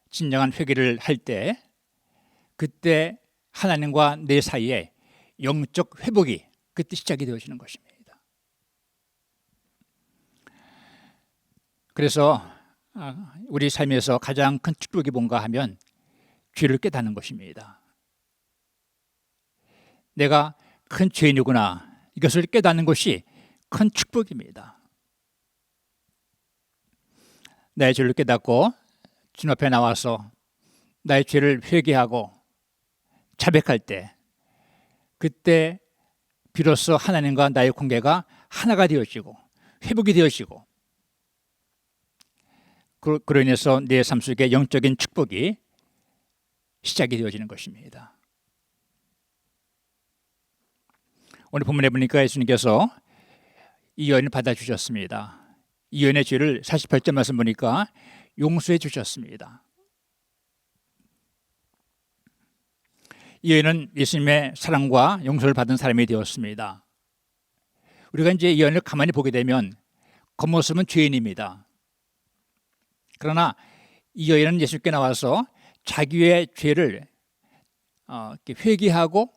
진정한 회개를 할 때 그때 하나님과 내 사이에 영적 회복이 그때 시작이 되어지는 것입니다. 그래서 우리 삶에서 가장 큰 축복이 뭔가 하면 죄를 깨닫는 것입니다. 내가 큰 죄인이구나 이것을 깨닫는 것이 큰 축복입니다. 나의 죄를 깨닫고 주님 앞에 나와서 나의 죄를 회개하고 자백할 때, 그때 비로소 하나님과 나의 관계가 하나가 되어지고 회복이 되어지고, 그로 인해서 내 삶 속에 영적인 축복이 시작이 되어지는 것입니다. 오늘 본문에 보니까 예수님께서 이 여인을 받아주셨습니다. 이 여인의 죄를 48절 말씀 보니까 용서해 주셨습니다. 이 여인은 예수님의 사랑과 용서를 받은 사람이 되었습니다. 우리가 이제 이 여인을 가만히 보게 되면 겉모습은 죄인입니다. 그러나 이 여인은 예수님께 나와서 자기의 죄를 회개하고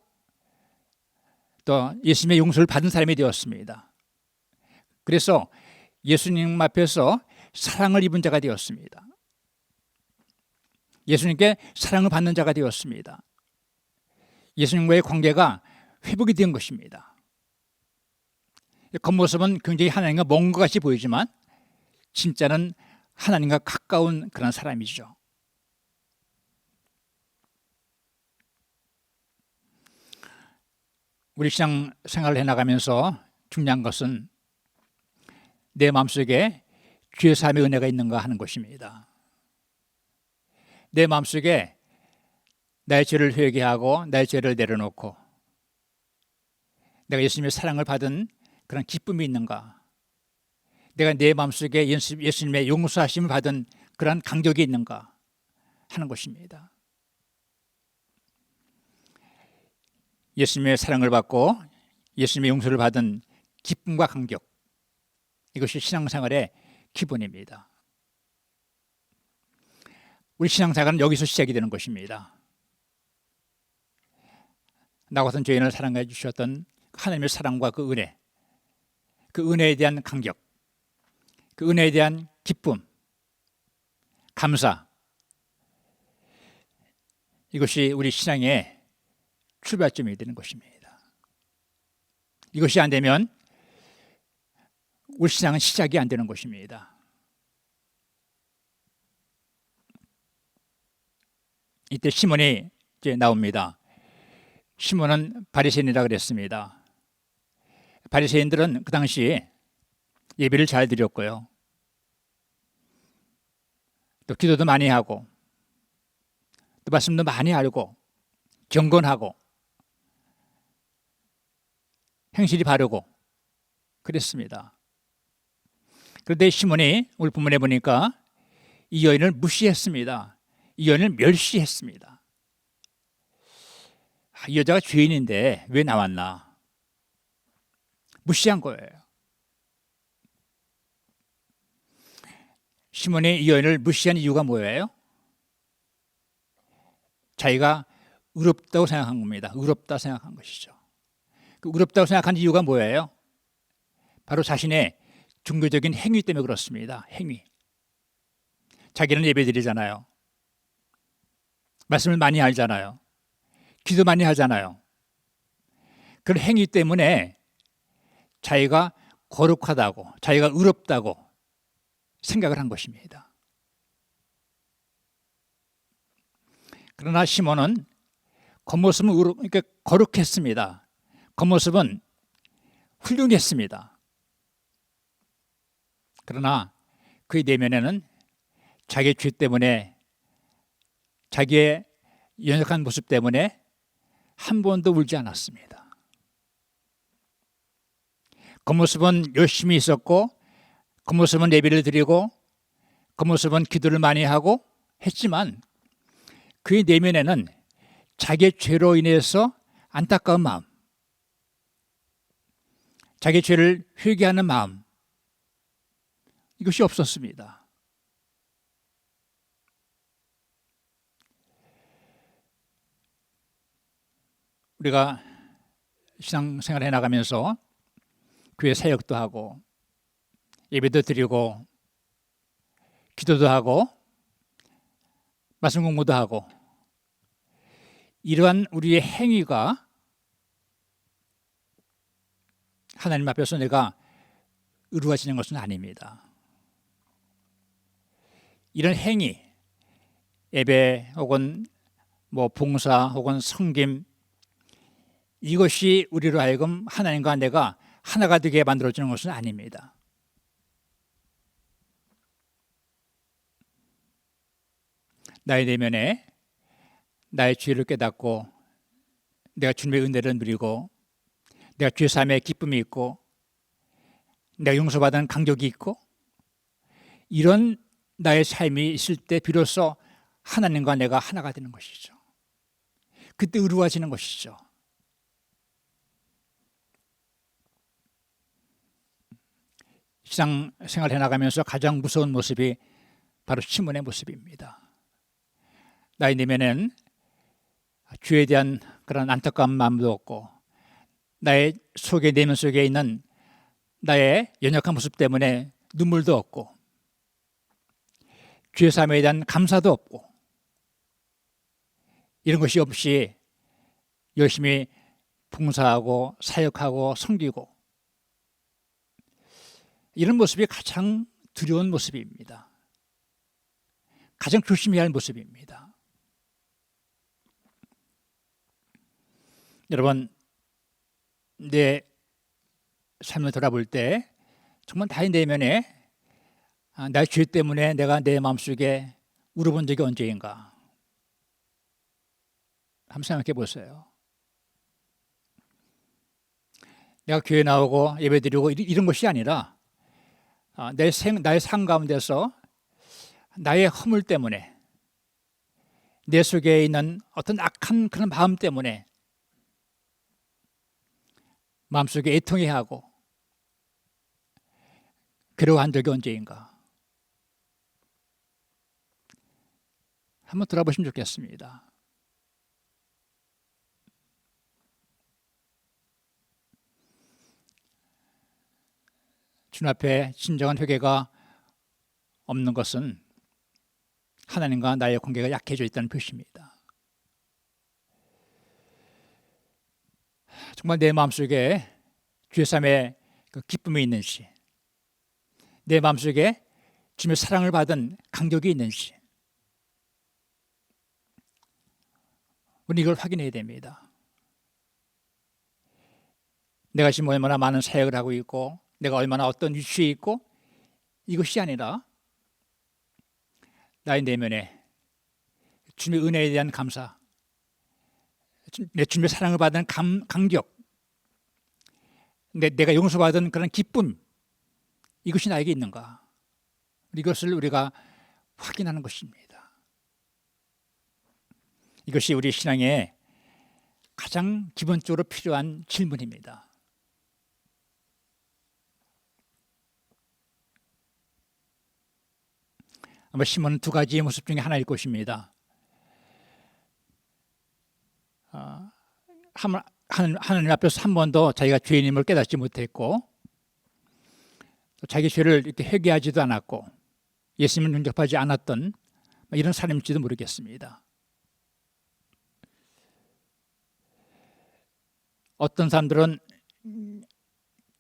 또 예수님의 용서를 받은 사람이 되었습니다. 그래서 예수님 앞에서 사랑을 입은 자가 되었습니다. 예수님께 사랑을 받는 자가 되었습니다. 예수님과의 관계가 회복이 된 것입니다. 겉모습은 굉장히 하나님과 먼 것 같이 보이지만 진짜는 하나님과 가까운 그런 사람이죠. 우리 신앙 생활을 해나가면서 중요한 것은 내 마음속에 죄 사함의 은혜가 있는가 하는 것입니다. 내 마음속에 나의 죄를 회개하고 나의 죄를 내려놓고 내가 예수님의 사랑을 받은 그런 기쁨이 있는가, 내가 내 마음속에 예수님의 용서하심을 받은 그런 감격이 있는가 하는 것입니다. 예수님의 사랑을 받고 예수님의 용서를 받은 기쁨과 감격, 이것이 신앙생활의 기본입니다. 우리 신앙생활은 여기서 시작이 되는 것입니다. 나 같은 죄인을 사랑해 주셨던 하나님의 사랑과 그 은혜, 그 은혜에 대한 감격, 그 은혜에 대한 기쁨, 감사, 이것이 우리 신앙의 출발점이 되는 것입니다. 이것이 안 되면 우리 신앙은 시작이 안 되는 것입니다. 이때 시몬이 이제 나옵니다. 시몬은 바리새인이라 그랬습니다. 바리새인들은 그 당시에 예배를 잘 드렸고요, 또 기도도 많이 하고 또 말씀도 많이 알고 경건하고 행실이 바르고 그랬습니다. 그런데 시몬이 오늘 본문에 보니까 이 여인을 무시했습니다. 이 여인을 멸시했습니다. 이 여자가 죄인인데 왜 나왔나, 무시한 거예요. 시몬이 이 여인을 무시한 이유가 뭐예요? 자기가 의롭다고 생각한 겁니다. 의롭다 생각한 것이죠. 그 의롭다고 생각한 이유가 뭐예요? 바로 자신의 종교적인 행위 때문에 그렇습니다. 행위. 자기는 예배드리잖아요. 말씀을 많이 알잖아요. 기도 많이 하잖아요. 그런 행위 때문에 자기가 거룩하다고, 자기가 의롭다고 생각을 한 것입니다. 그러나 시몬은 겉모습은 그러니까 거룩했습니다. 겉모습은 훌륭했습니다. 그러나 그의 내면에는 자기의 죄 때문에, 자기의 연약한 모습 때문에 한 번도 울지 않았습니다. 겉모습은 열심히 있었고, 겉모습은 예배를 드리고, 겉모습은 기도를 많이 하고 했지만 그의 내면에는 자기의 죄로 인해서 안타까운 마음, 자기의 죄를 회개하는 마음, 이것이 없었습니다. 우리가 신앙생활을 해나가면서 교회 사역도 하고 예배도 드리고 기도도 하고 말씀 공부도 하고, 이러한 우리의 행위가 하나님 앞에서 내가 이루어지는 것은 아닙니다. 이런 행위, 예배 혹은 뭐 봉사 혹은 섬김, 이것이 우리로 하여금 하나님과 내가 하나가 되게 만들어주는 것은 아닙니다. 나의 내면에 나의 죄를 깨닫고 내가 주님의 은혜를 누리고 내가 죄사함의 기쁨이 있고 내가 용서받은 감격이 있고 이런 나의 삶이 있을 때 비로소 하나님과 내가 하나가 되는 것이죠. 그때 의로워지는 것이죠. 신앙생활 해나가면서 가장 무서운 모습이 바로 시몬의 모습입니다. 나의 내면에는 죄에 대한 그런 안타까운 마음도 없고 나의 속에 내면 속에 있는 나의 연약한 모습 때문에 눈물도 없고 죄사함에 대한 감사도 없고 이런 것이 없이 열심히 봉사하고 사역하고 섬기고 이런 모습이 가장 두려운 모습입니다. 가장 조심해야 할 모습입니다. 여러분, 내 삶을 돌아볼 때 정말 나의 내면에 나의 죄 때문에 내가 내 마음속에 울어본 적이 언제인가? 한번 생각해 보세요. 내가 교회 나오고 예배드리고 이런 것이 아니라 나의 삶 가운데서 나의 허물 때문에 내 속에 있는 어떤 악한 그런 마음 때문에 마음속에 애통해하고 괴로워한 적이 언제인가? 한번 돌아보시면 좋겠습니다. 주님 앞에 진정한 회개가 없는 것은 하나님과 나의 관계가 약해져 있다는 표시입니다. 정말 내 마음속에 죄사함의 그 기쁨이 있는지, 내 마음속에 주님의 사랑을 받은 감격이 있는지 우리 이걸 확인해야 됩니다. 내가 지금 얼마나 많은 사역을 하고 있고 내가 얼마나 어떤 위치에 있고 이것이 아니라 나의 내면에 주님의 은혜에 대한 감사, 내 주님의 사랑을 받은 감격, 내가 용서받은 그런 기쁨, 이것이 나에게 있는가? 이것을 우리가 확인하는 것입니다. 이것이 우리 신앙에 가장 기본적으로 필요한 질문입니다. 아마 시몬은 두 가지의 모습 중에 하나일 것입니다. 하나님 앞에서 한 번도 자기가 죄인임을 깨닫지 못했고 자기 죄를 이렇게 회개하지도 않았고 예수님을 영접하지 않았던 이런 사람일지도 모르겠습니다. 어떤 사람들은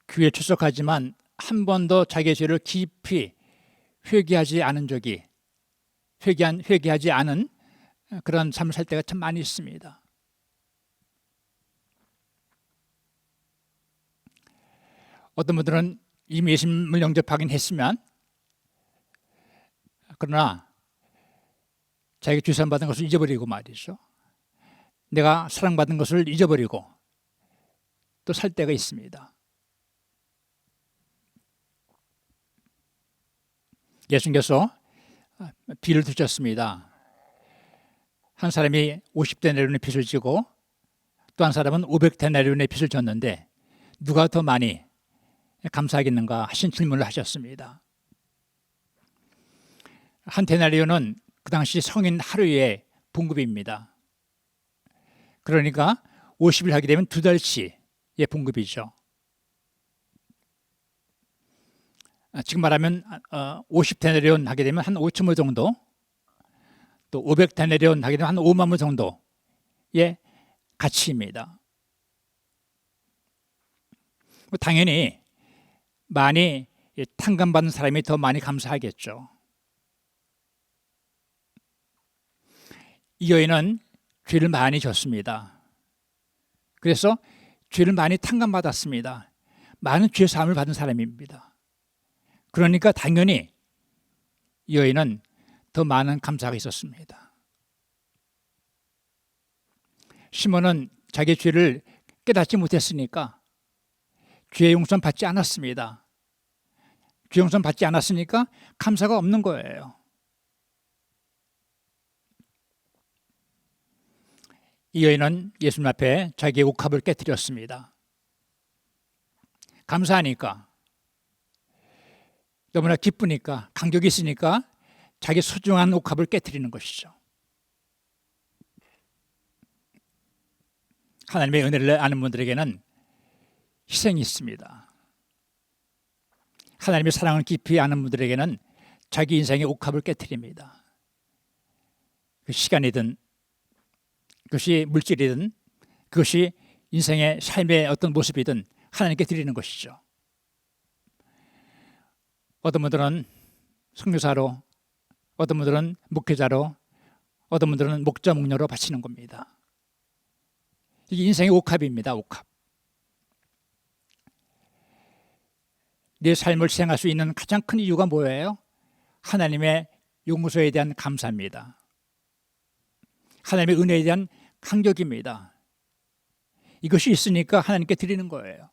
교회에 출석하지만 한 번도 자기의 죄를 깊이 회개하지 않은 적이 회개하지 않은 그런 삶을 살 때가 참 많이 있습니다. 어떤 분들은 이미 예수님을 영접하긴 했으면 그러나 자기가 죄사함 받은 것을 잊어버리고 말이죠. 내가 사랑받은 것을 잊어버리고 또 살 때가 있습니다. 예수님께서 비를 두셨습니다. 한 사람이 50데나리온의 빚을 지고 또 한 사람은 500데나리온의 빚을 졌는데 누가 더 많이 감사하겠는가 하신 질문을 하셨습니다. 한 데나리온은 그 당시 성인 하루의 봉급입니다. 그러니까 50일 하게 되면 2달치의 봉급이죠. 지금 말하면 50데나리온 하게 되면 한 5천 불 정도, 또 500데나리온 하게 되면 한 5만 불 정도의 가치입니다. 당연히 많이 탕감받는 사람이 더 많이 감사하겠죠. 이 여인은 죄를 많이 졌습니다. 그래서 죄를 많이 탕감받았습니다. 많은 죄 사함을 받은 사람입니다. 그러니까 당연히 이 여인은 더 많은 감사가 있었습니다. 시몬은 자기 죄를 깨닫지 못했으니까 죄 용서 받지 않았습니다. 죄 용서 받지 않았으니까 감사가 없는 거예요. 이 여인은 예수님 앞에 자기의 옥합을 깨뜨렸습니다. 감사하니까, 너무나 기쁘니까, 감격이 있으니까 자기 소중한 옥합을 깨뜨리는 것이죠. 하나님의 은혜를 아는 분들에게는 희생이 있습니다. 하나님의 사랑을 깊이 아는 분들에게는 자기 인생의 옥합을 깨뜨립니다. 그 시간이든, 그것이 물질이든, 그것이 인생의 삶의 어떤 모습이든 하나님께 드리는 것이죠. 어떤 분들은 선교사로, 어떤 분들은 목회자로, 어떤 분들은 목자 목녀로 바치는 겁니다. 이게 인생의 옥합입니다. 옥합. 내 삶을 시행할 수 있는 가장 큰 이유가 뭐예요? 하나님의 용서에 대한 감사입니다. 하나님의 은혜에 대한 감격입니다. 이것이 있으니까 하나님께 드리는 거예요.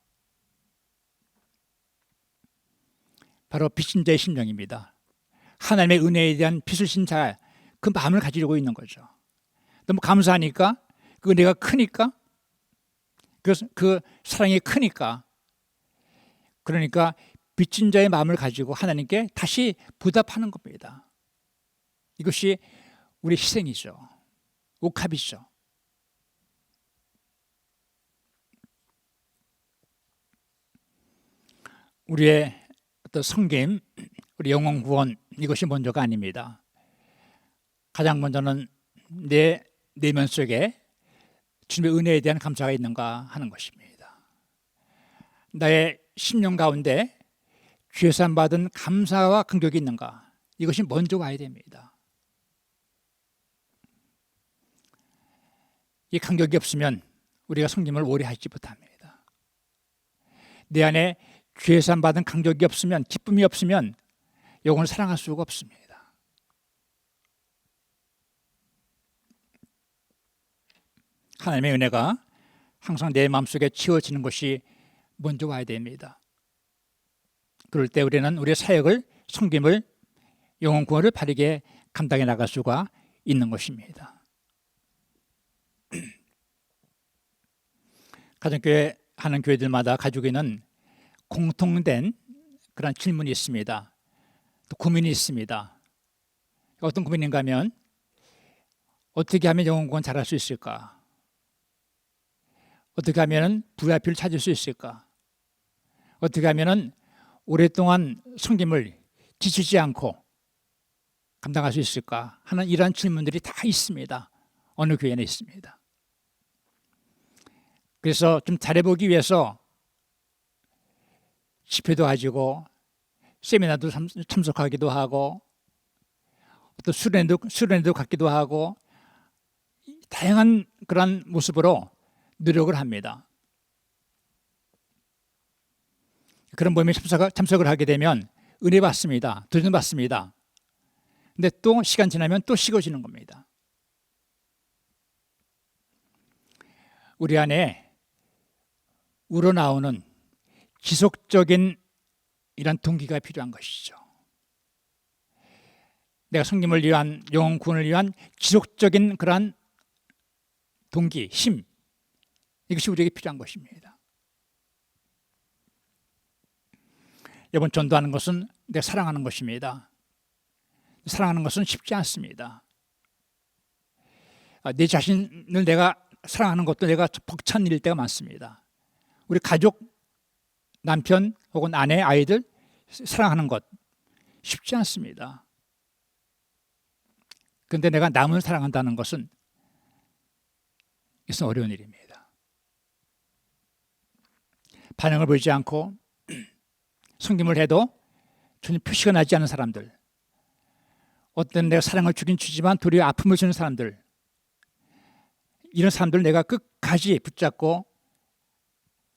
바로 빚진 자의 심령입니다. 하나님의 은혜에 대한 빚을 진 자, 그 마음을 가지고 있는 거죠. 너무 감사하니까, 그 은혜가 크니까, 그 사랑이 크니까, 그러니까 빚진 자의 마음을 가지고 하나님께 다시 보답하는 겁니다. 이것이 우리 희생이죠. 옥합이죠. 우리의 어떤 섬김, 우리 영혼 구원, 이것이 먼저가 아닙니다. 가장 먼저는 내 내면 속에 주님의 은혜에 대한 감사가 있는가 하는 것입니다. 나의 심령 가운데 죄산 받은 감사와 감격이 있는가, 이것이 먼저 와야 됩니다. 이 감격이 없으면 우리가 섬김을 오래 하지 못합니다. 내 안에 죄산 받은 감격이 없으면, 기쁨이 없으면 영혼을 사랑할 수가 없습니다. 하나님의 은혜가 항상 내 마음속에 채워지는 것이 먼저 와야 됩니다. 그럴 때 우리는 우리의 사역을, 섬김을, 영혼 구원을 바르게 감당해 나갈 수가 있는 것입니다. 가정교회 하는 교회들마다 가지고 있는 공통된 그런 질문이 있습니다. 또 고민이 있습니다. 어떤 고민인가 하면, 어떻게 하면 영혼 구원 잘할 수 있을까? 어떻게 하면 VIP를 찾을 수 있을까? 어떻게 하면 오랫동안 섬김을 지치지 않고 감당할 수 있을까 하는 이러한 질문들이 다 있습니다. 어느 교회나 있습니다. 그래서 좀 잘해보기 위해서 집회도 가지고 세미나도 참석하기도 하고, 또 수련회도 갖기도 하고, 다양한 그런 모습으로 노력을 합니다. 그런 모임에 참석을 하게 되면 은혜 받습니다. 도전 받습니다. 근데 또 시간 지나면 또 식어지는 겁니다. 우리 안에 우러나오는 지속적인 이런 동기가 필요한 것이죠. 내가 성님을 위한, 영혼 구원을 위한 지속적인 그러한 동기, 힘, 이것이 우리에게 필요한 것입니다. 여러분, 전도하는 것은 내가 사랑하는 것입니다. 사랑하는 것은 쉽지 않습니다. 내 자신을 내가 사랑하는 것도 내가 벅찬 일일 때가 많습니다. 우리 가족, 남편 혹은 아내, 아이들 사랑하는 것 쉽지 않습니다. 그런데 내가 남을 사랑한다는 것은 이것은 어려운 일입니다. 반응을 보이지 않고 섬김을 해도 전혀 표시가 나지 않는 사람들, 어떤 내가 사랑을 주긴 주지만 도리어 아픔을 주는 사람들, 이런 사람들을 내가 끝까지 붙잡고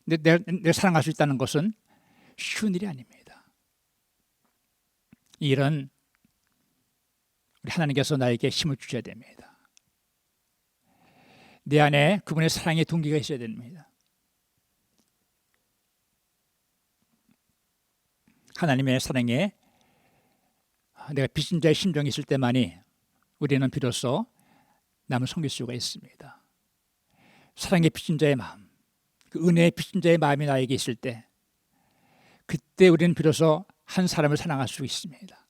내가 사랑할 수 있다는 것은 쉬운 일이 아닙니다. 이런 우리 하나님께서 나에게 힘을 주셔야 됩니다. 내 안에 그분의 사랑의 동기가 있어야 됩니다. 하나님의 사랑에 내가 빚진 자의 심정이 있을 때만이 우리는 비로소 남을 섬길 수가 있습니다. 사랑의 빚진 자의 마음, 그 은혜의 빚진 자의 마음이 나에게 있을 때, 그때 우리는 비로소 한 사람을 사랑할 수 있습니다.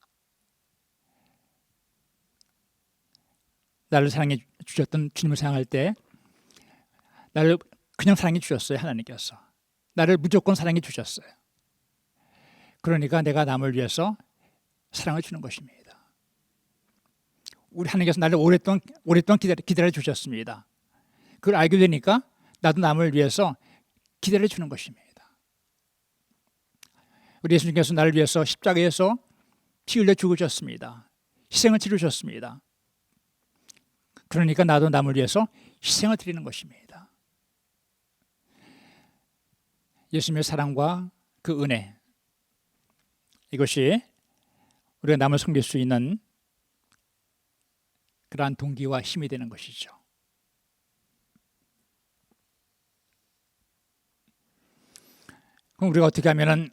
나를 사랑해 주셨던 주님을 생각할 때 나를 그냥 사랑해 주셨어요. 하나님께서 나를 무조건 사랑해 주셨어요. 그러니까 내가 남을 위해서 사랑을 주는 것입니다. 우리 하나님께서 나를 오랫동안 기다려 주셨습니다. 그걸 알게 되니까 나도 남을 위해서 기다려 주는 것입니다. 우리 예수님께서 나를 위해서 십자가에서 피 흘려 죽으셨습니다. 희생을 치르셨습니다. 그러니까 나도 남을 위해서 희생을 드리는 것입니다. 예수님의 사랑과 그 은혜, 이것이 우리가 남을 섬길 수 있는 그러한 동기와 힘이 되는 것이죠. 그럼 우리가 어떻게 하면은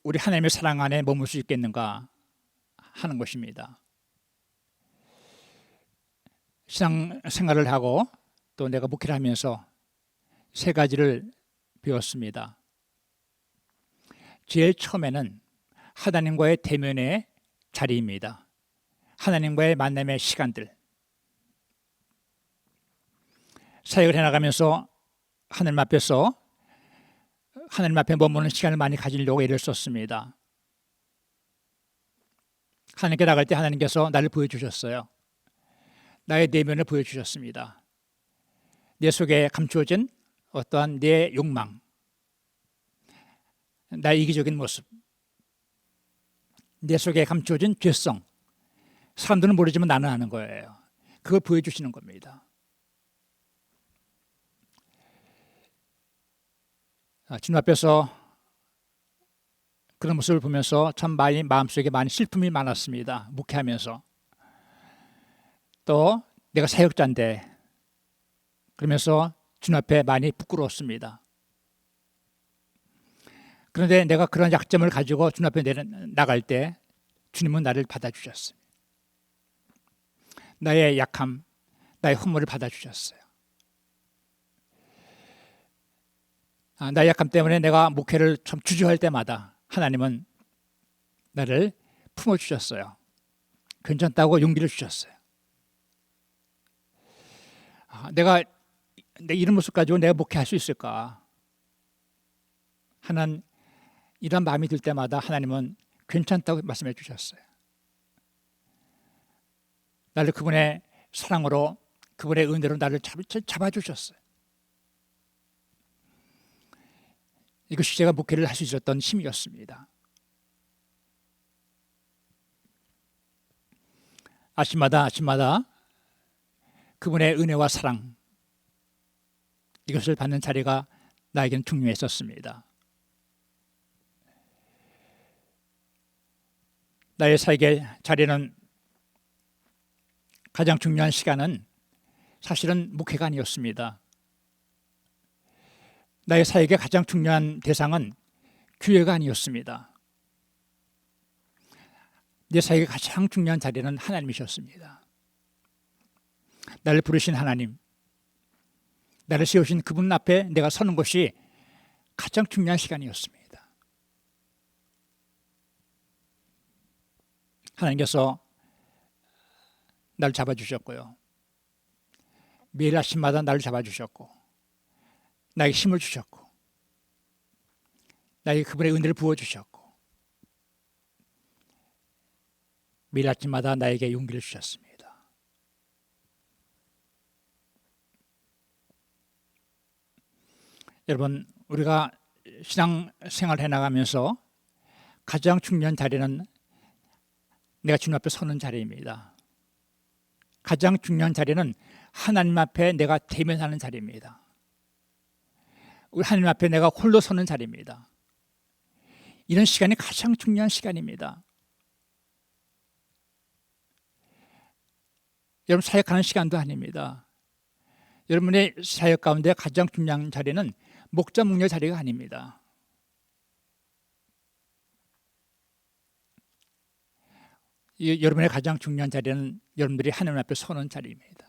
우리 하나님의 사랑 안에 머물 수 있겠는가 하는 것입니다. 신앙 생활을 하고 또 내가 목회를 하면서 세 가지를 배웠습니다. 제일 처음에는 하나님과의 대면의 자리입니다. 하나님과의 만남의 시간들. 사역을 해나가면서 하나님 앞에 머무는 시간을 많이 가지려고 애를 썼습니다. 하나님께 나갈 때 하나님께서 나를 보여주셨어요. 나의 내면을 보여주셨습니다. 내 속에 감추어진 어떠한 내 욕망, 나의 이기적인 모습, 내 속에 감추어진 죄성, 사람들은 모르지만 나는 아는 거예요. 그걸 보여주시는 겁니다. 주님 앞에서 그런 모습을 보면서 참 마음속에 많이 슬픔이 많았습니다. 목회하면서. 또 내가 사역자인데 그러면서 주님 앞에 많이 부끄러웠습니다. 그런데 내가 그런 약점을 가지고 주님 앞에 나갈 때 주님은 나를 받아주셨어요. 나의 약함, 나의 허물을 받아주셨어요. 나의 약함 때문에 내가 목회를 좀 주저할 때마다 하나님은 나를 품어주셨어요. 괜찮다고 용기를 주셨어요. 내가 이런 모습 가지고 내가 목회할 수 있을까 하는 이런 마음이 들 때마다 하나님은 괜찮다고 말씀해 주셨어요. 나를 그분의 사랑으로, 그분의 은혜로 나를 잡아주셨어요. 이것이 제가 목회를 할 수 있었던 힘이었습니다. 아침마다 그분의 은혜와 사랑, 이것을 받는 자리가 나에게는 중요했었습니다. 나의 사역의 자리는 가장 중요한 시간은 사실은 목회가 아니었습니다. 나의 사역의 가장 중요한 대상은 교회가 아니었습니다. 내 사역의 가장 중요한 자리는 하나님이셨습니다. 나를 부르신 하나님, 나를 세우신 그분 앞에 내가 서는 것이 가장 중요한 시간이었습니다. 하나님께서 나를 잡아주셨고요. 매일 아침마다 나를 잡아주셨고 나에게 힘을 주셨고 나에게 그분의 은혜를 부어주셨고 매일 아침마다 나에게 용기를 주셨습니다. 여러분, 우리가 신앙생활 해나가면서 가장 중요한 자리는 내가 주님 앞에 서는 자리입니다. 가장 중요한 자리는 하나님 앞에 내가 대면하는 자리입니다. 우리 하나님 앞에 내가 홀로 서는 자리입니다. 이런 시간이 가장 중요한 시간입니다. 여러분 사역하는 시간도 아닙니다. 여러분의 사역 가운데 가장 중요한 자리는 목자牧녀 자리가 아닙니다. 여러분의 가장 중요한 자리는 여러분들이 하나님 앞에 서는 자리입니다.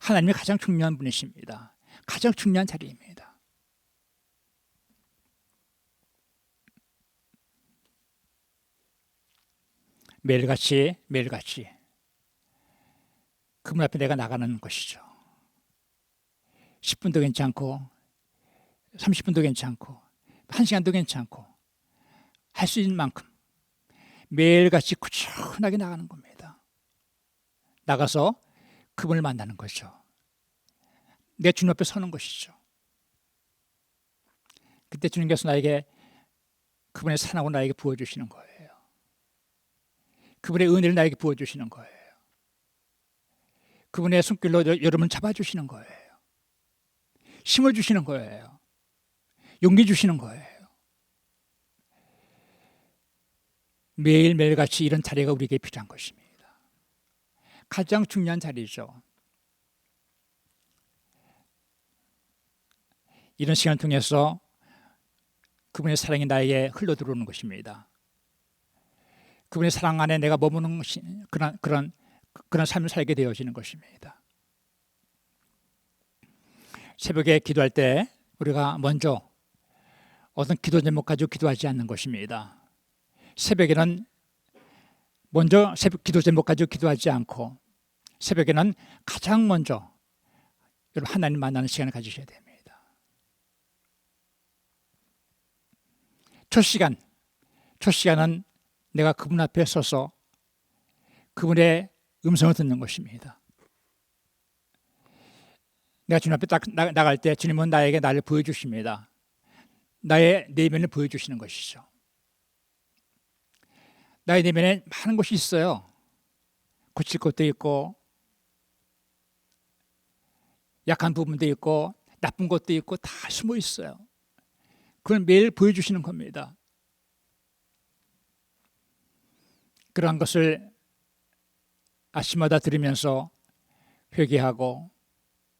하나님이 가장 중요한 분이십니다. 가장 중요한 자리입니다. 매일같이 그분 앞에 내가 나가는 것이죠. 10분도 괜찮고 30분도 괜찮고 1시간도 괜찮고 할 수 있는 만큼 매일같이 꾸준하게 나가는 겁니다. 나가서 그분을 만나는 거죠. 내 주님 앞에 서는 것이죠. 그때 주님께서 나에게 그분의 사랑을 나에게 부어주시는 거예요. 그분의 은혜를 나에게 부어주시는 거예요. 그분의 손길로 여러분을 잡아주시는 거예요. 힘을 주시는 거예요. 용기 주시는 거예요. 매일매일같이 이런 자리가 우리에게 필요한 것입니다. 가장 중요한 자리죠. 이런 시간을 통해서 그분의 사랑이 나에게 흘러들어오는 것입니다. 그분의 사랑 안에 내가 머무는 그런 삶을 살게 되어지는 것입니다. 새벽에 기도할 때 우리가 먼저 어떤 기도 제목 가지고 기도하지 않는 것입니다. 새벽에는 먼저 기도 제목 가지고 기도하지 않고 새벽에는 가장 먼저 여러분 하나님 만나는 시간을 가지셔야 됩니다. 첫 시간은 내가 그분 앞에 서서 그분의 음성을 듣는 것입니다. 내가 주님 앞에 딱 나갈 때 주님은 나에게 나를 보여주십니다. 나의 내면을 보여주시는 것이죠. 나의 내면에 많은 것이 있어요. 고칠 것도 있고 약한 부분도 있고 나쁜 것도 있고 다 숨어 있어요. 그걸 매일 보여주시는 겁니다. 그러한 것을 아침마다 들으면서 회개하고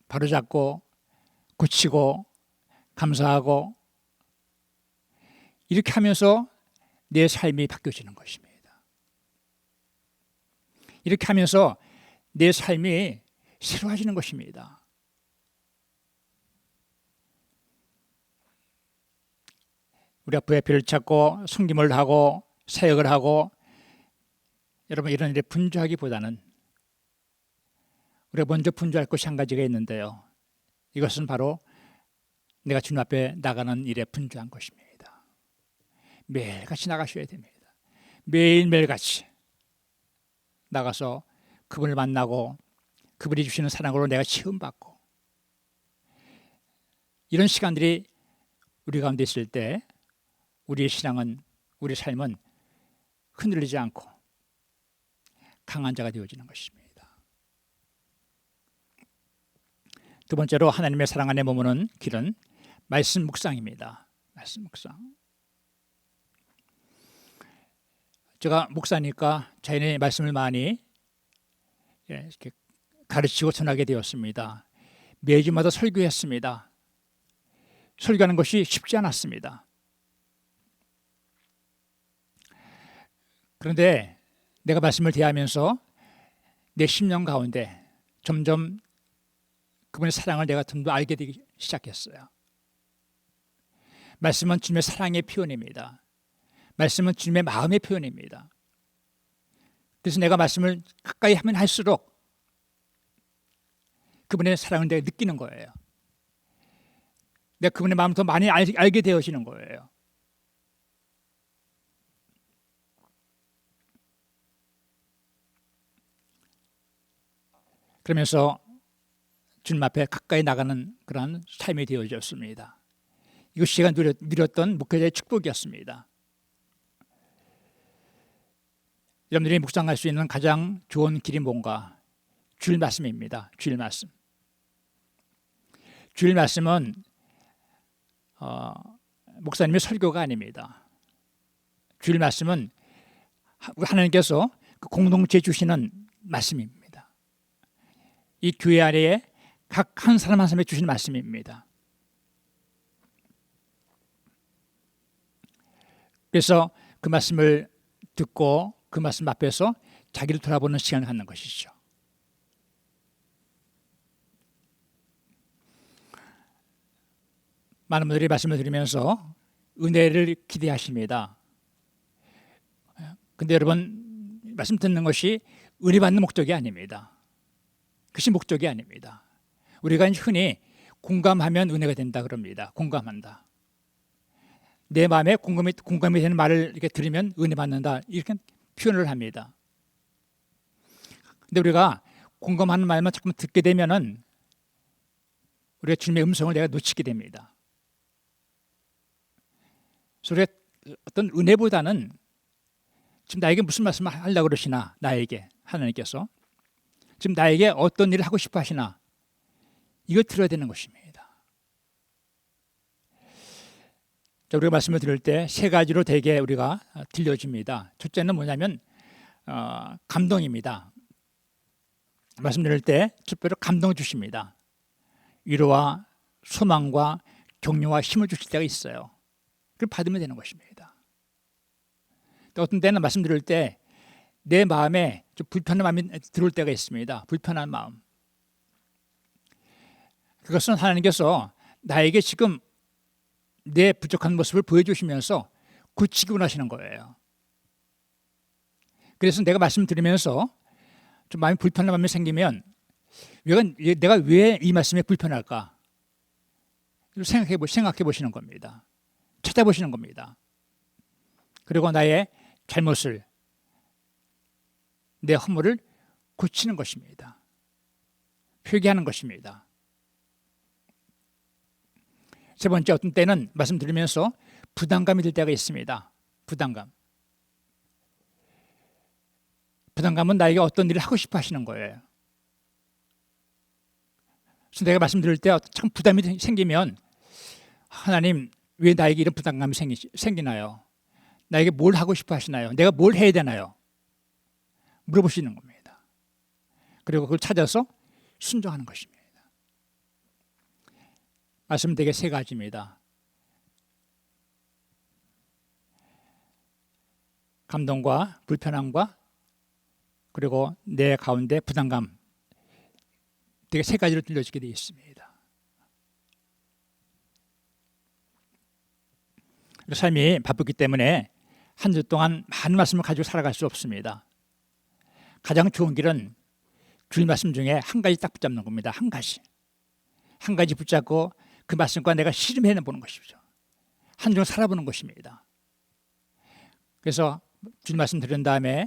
바로잡고 고치고 감사하고 이렇게 하면서 내 삶이 바뀌어지는 것입니다. 이렇게 하면서 내 삶이 새로워지는 것입니다. 우리가 부의 필을 찾고 섬김을 하고 사역을 하고 여러분 이런 일에 분주하기보다는 우리가 먼저 분주할 것이 한 가지가 있는데요. 이것은 바로 내가 주님 앞에 나가는 일에 분주한 것입니다. 매일같이 나가셔야 됩니다. 매일매일같이 나가서 그분을 만나고 그분이 주시는 사랑으로 내가 체험받고 이런 시간들이 우리 가운데 있을 때 우리의 신앙은 우리 삶은 흔들리지 않고 강한 자가 되어지는 것입니다. 두 번째로 하나님의 사랑 안에 머무는 길은 말씀 묵상입니다. 말씀 묵상. 제가 목사니까 자연의 말씀을 많이 이렇게 가르치고 전하게 되었습니다. 매주마다 설교했습니다. 설교하는 것이 쉽지 않았습니다. 그런데 내가 말씀을 대하면서 내 심령 가운데 점점 그분의 사랑을 내가 좀 더 알게 되기 시작했어요. 말씀은 주님의 사랑의 표현입니다. 말씀은 주님의 마음의 표현입니다. 그래서 내가 말씀을 가까이 하면 할수록 그분의 사랑을 내가 느끼는 거예요. 내가 그분의 마음을 더 많이 알게 되어지는 거예요. 그러면서 주님 앞에 가까이 나가는 그런 삶이 되어졌습니다. 이것이 제가 누렸던 목회자의 축복이었습니다. 여러분들이 묵상할 수 있는 가장 좋은 길이 뭔가? 주일 말씀입니다. 주일 말씀. 주일 말씀은 목사님의 설교가 아닙니다. 주일 말씀은 하나님께서 그 공동체에 주시는 말씀입니다. 이 교회 아래에 각 한 사람 한 사람에 주신 말씀입니다. 그래서 그 말씀을 듣고 그 말씀 앞에서 자기를 돌아보는 시간을 갖는 것이죠. 많은 분들이 말씀을 들으면서 은혜를 기대하십니다. 근데 여러분, 말씀 듣는 것이 은혜 받는 목적이 아닙니다. 그것이 목적이 아닙니다. 우리가 흔히 공감하면 은혜가 된다 그럽니다. 공감한다. 내 마음에 공감이 되는 말을 이렇게 들으면 은혜 받는다, 이렇게 표현을 합니다. 근데 우리가 공감하는 말만 자꾸 듣게 되면은 우리가 주님의 음성을 내가 놓치게 됩니다. 그래서 우리가 어떤 은혜보다는 지금 나에게 무슨 말씀을 하려고 그러시나, 나에게 하나님께서 지금 나에게 어떤 일을 하고 싶어 하시나, 이걸 들어야 되는 것입니다. 자, 우리가 말씀을 들을 때 세 가지로 대개 우리가 들려집니다. 첫째는 뭐냐면 감동입니다. 말씀 들을 때 특별히 감동을 주십니다. 위로와 소망과 격려와 힘을 주실 때가 있어요. 그걸 받으면 되는 것입니다. 또 어떤 때는 말씀 들을 때 내 마음에 좀 불편한 마음이 들어올 때가 있습니다. 불편한 마음. 그것은 하나님께서 나에게 지금 내 부족한 모습을 보여주시면서 고치기 원하시는 거예요. 그래서 내가 말씀 들으면서 좀 마음이 불편한 마음이 생기면 내가 왜 이 말씀에 불편할까? 생각해 보시는 겁니다. 찾아보시는 겁니다. 그리고 나의 잘못을, 내 허물을 고치는 것입니다. 회개하는 것입니다. 세 번째, 어떤 때는 말씀 들으면서 부담감이 들 때가 있습니다. 부담감은 나에게 어떤 일을 하고 싶어 하시는 거예요. 그래서 내가 말씀 들을 때 참 부담이 생기면, 하나님 왜 나에게 이런 부담감이 생기나요? 나에게 뭘 하고 싶어 하시나요? 내가 뭘 해야 되나요? 물어보시는 겁니다. 그리고 그걸 찾아서 순종하는 것입니다. 말씀 되게 세 가지입니다. 감동과 불편함과 그리고 내 가운데 부담감, 되게 세 가지로 들려지게 되어 있습니다. 삶이 바쁘기 때문에 한 주 동안 많은 말씀을 가지고 살아갈 수 없습니다. 가장 좋은 길은 주일 말씀 중에 한 가지 딱 붙잡는 겁니다. 한 가지 붙잡고 그 말씀과 내가 씨름해 보는 것이죠. 한 주 살아보는 것입니다. 그래서 주일 말씀 들은 다음에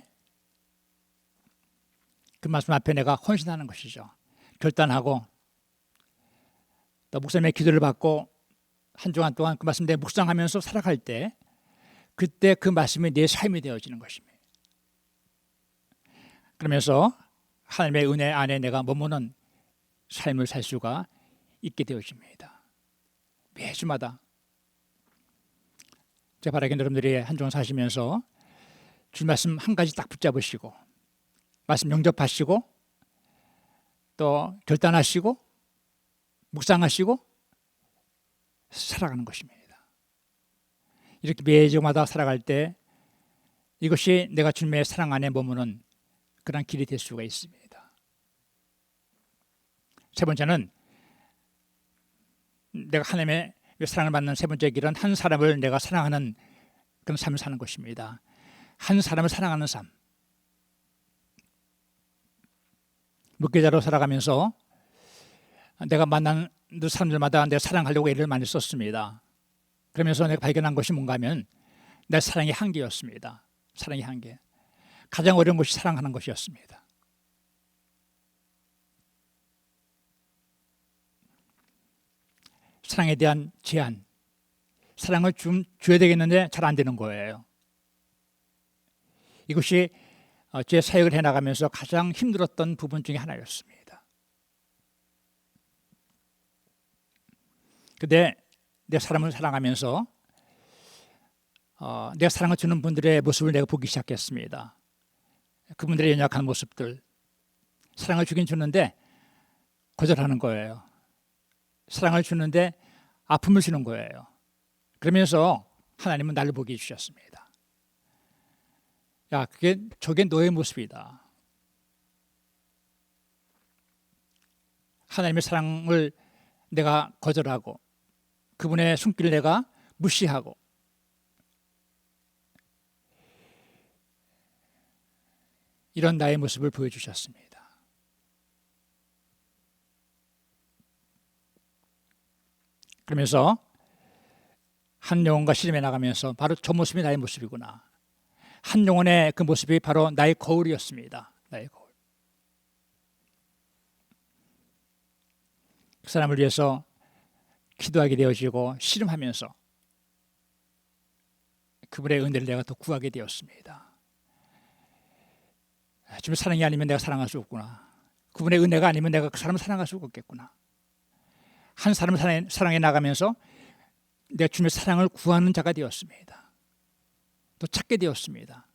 그 말씀 앞에 내가 헌신하는 것이죠. 결단하고 또 목사님의 기도를 받고 한 주간 동안 그 말씀 내 묵상하면서 살아갈 때, 그때 그 말씀이 내 삶이 되어지는 것입니다. 그러면서 하나님의 은혜 안에 내가 머무는 삶을 살 수가 있게 되어집니다. 매주마다 제가 바라기는 여러분들이 한 주간 사시면서 주님 말씀 한 가지 딱 붙잡으시고 말씀 영접하시고 또 결단하시고 묵상하시고 살아가는 것입니다. 이렇게 매주마다 살아갈 때 이것이 내가 주님의 사랑 안에 머무는 그런 길이 될 수가 있습니다. 세 번째는 내가 하나님의 사랑을 받는 세 번째 길은 한 사람을 내가 사랑하는 그런 삶을 사는 것입니다. 한 사람을 사랑하는 삶. 목회자로 살아가면서 내가 만난 사람들마다 내가 사랑하려고 애를 많이 썼습니다. 그러면서 내가 발견한 것이 뭔가 하면 내 사랑의 한계였습니다. 사랑의 한계. 가장 어려운 것이 사랑하는 것이었습니다. 사랑에 대한 제한, 사랑을 줘야 되겠는데 잘 안 되는 거예요. 이것이 제 사역을 해나가면서 가장 힘들었던 부분 중에 하나였습니다. 근데 내 사람을 사랑하면서 내가 사랑을 주는 분들의 모습을 내가 보기 시작했습니다. 그분들의 연약한 모습들, 사랑을 주긴 주는데 거절하는 거예요. 사랑을 주는데 아픔을 주는 거예요. 그러면서 하나님은 나를 보게 해주셨습니다. 야, 저게 너의 모습이다. 하나님의 사랑을 내가 거절하고 그분의 손길을 내가 무시하고 이런 나의 모습을 보여주셨습니다. 그러면서 한 영혼과 씨름해 나가면서 바로 저 모습이 나의 모습이구나. 한 영혼의 그 모습이 바로 나의 거울이었습니다. 나의 거울. 그 사람을 위해서 기도하게 되어지고 씨름하면서 그분의 은혜를 내가 더 구하게 되었습니다. 주님의 사랑이 아니면 내가 사랑할 수 없구나. 그분의 은혜가 아니면 내가 그 사람을 사랑할 수 없겠구나. 한 사람을 사랑해 나가면서 내가 주님의 사랑을 구하는 자가 되었습니다. 또 찾게 되었습니다.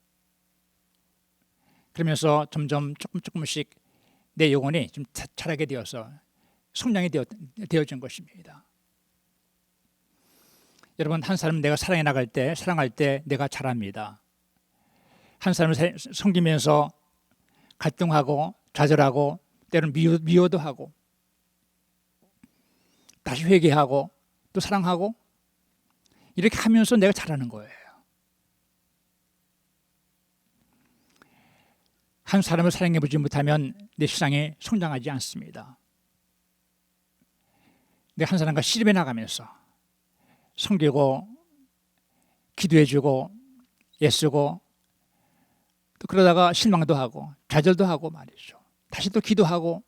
그러면서 점점 조금씩 내 영혼이 좀 자라게 되어서 성장이 되어진 것입니다. 여러분, 한 사람 내가 사랑할 때 내가 자랍니다. 한 사람을 섬기면서 갈등하고 좌절하고 때로는 미워도 하고 다시 회개하고 또 사랑하고 이렇게 하면서 내가 자라는 거예요. 한 사람을 사랑해보지 못하면 내 신앙이 성장하지 않습니다. 내가 한 사람과 씨름해 나가면서 섬기고 기도해주고 애쓰고 또 그러다가 실망도 하고 좌절도 하고 말이죠. 다시 또 기도하고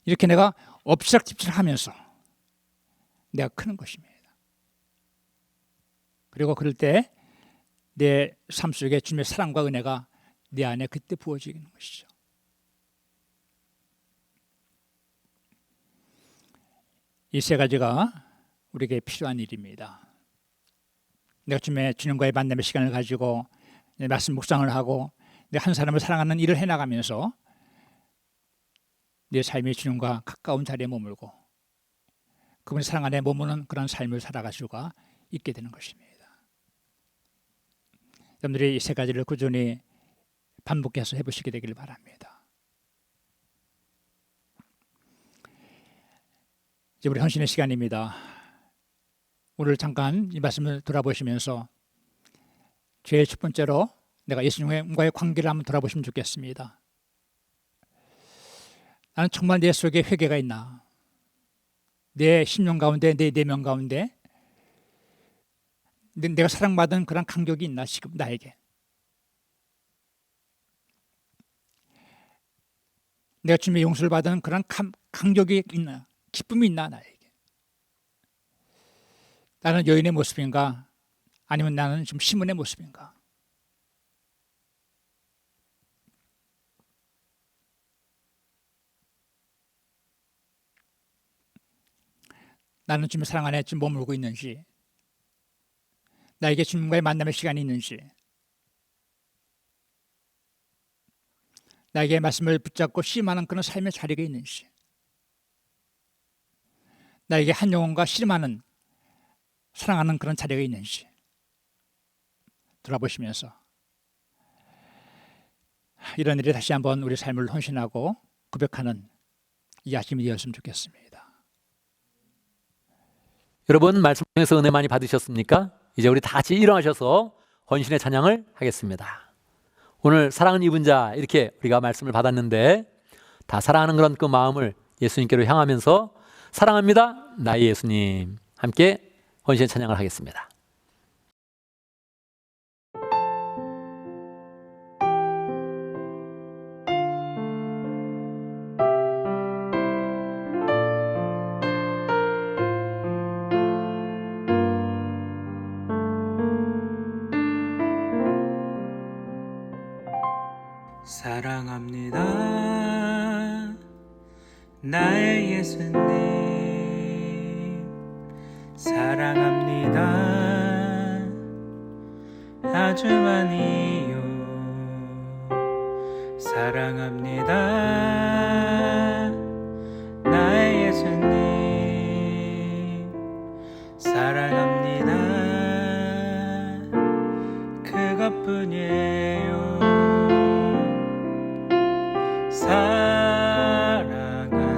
이렇게 내가 엎치락뒤치락하면서 내가 크는 것입니다. 그리고 그럴 때 내 삶 속에 주님의 사랑과 은혜가 내 안에 그때 부어지는 것이죠. 이 세 가지가 우리에게 필요한 일입니다. 내가 주님과의 만남의 시간을 가지고 내 말씀 묵상을 하고 내 한 사람을 사랑하는 일을 해나가면서 내 삶이 주님과 가까운 자리에 머물고 그분의 사랑 안에 머무는 그런 삶을 살아갈 수가 있게 되는 것입니다. 여러분들이 이 세 가지를 꾸준히 반복해서 해보시게 되기를 바랍니다. 이제 우리 헌신의 시간입니다. 오늘 잠깐 이 말씀을 돌아보시면서 제일 첫 번째로 내가 예수님과의 관계를 한번 돌아보시면 좋겠습니다. 나는 정말 내 속에 회개가 있나? 내 심령 가운데, 내 내면 가운데 내가 사랑받은 그런 감격이 있나 지금 나에게? 내가 주님의 용서를 받은 그런 감격이 있나? 기쁨이 있나 나에게? 나는 여인의 모습인가? 아니면 나는 좀 시몬의 모습인가? 나는 주님의 사랑 안에 지금 머물고 있는지, 나에게 주님과의 만남의 시간이 있는지, 나에게 말씀을 붙잡고 씨름하는 그런 삶의 자리가 있는지, 나에게 한 영혼과 씨름하는 사랑하는 그런 자리가 있는지 돌아보시면서 이런 일이 다시 한번 우리 삶을 헌신하고 고백하는 이 아침이 되었으면 좋겠습니다. 여러분, 말씀 통해서 은혜 많이 받으셨습니까? 이제 우리 다 같이 일어나셔서 헌신의 찬양을 하겠습니다. 오늘 사랑은 입은 자 이렇게 우리가 말씀을 받았는데 다 사랑하는 그런 그 마음을 예수님께로 향하면서 사랑합니다 나의 예수님 함께 헌신의 찬양을 하겠습니다. 나의 예수님 사랑합니다. 아주 많이요 사랑합니다. 나의 예수님 사랑합니다. 그것뿐이에요. 사랑한다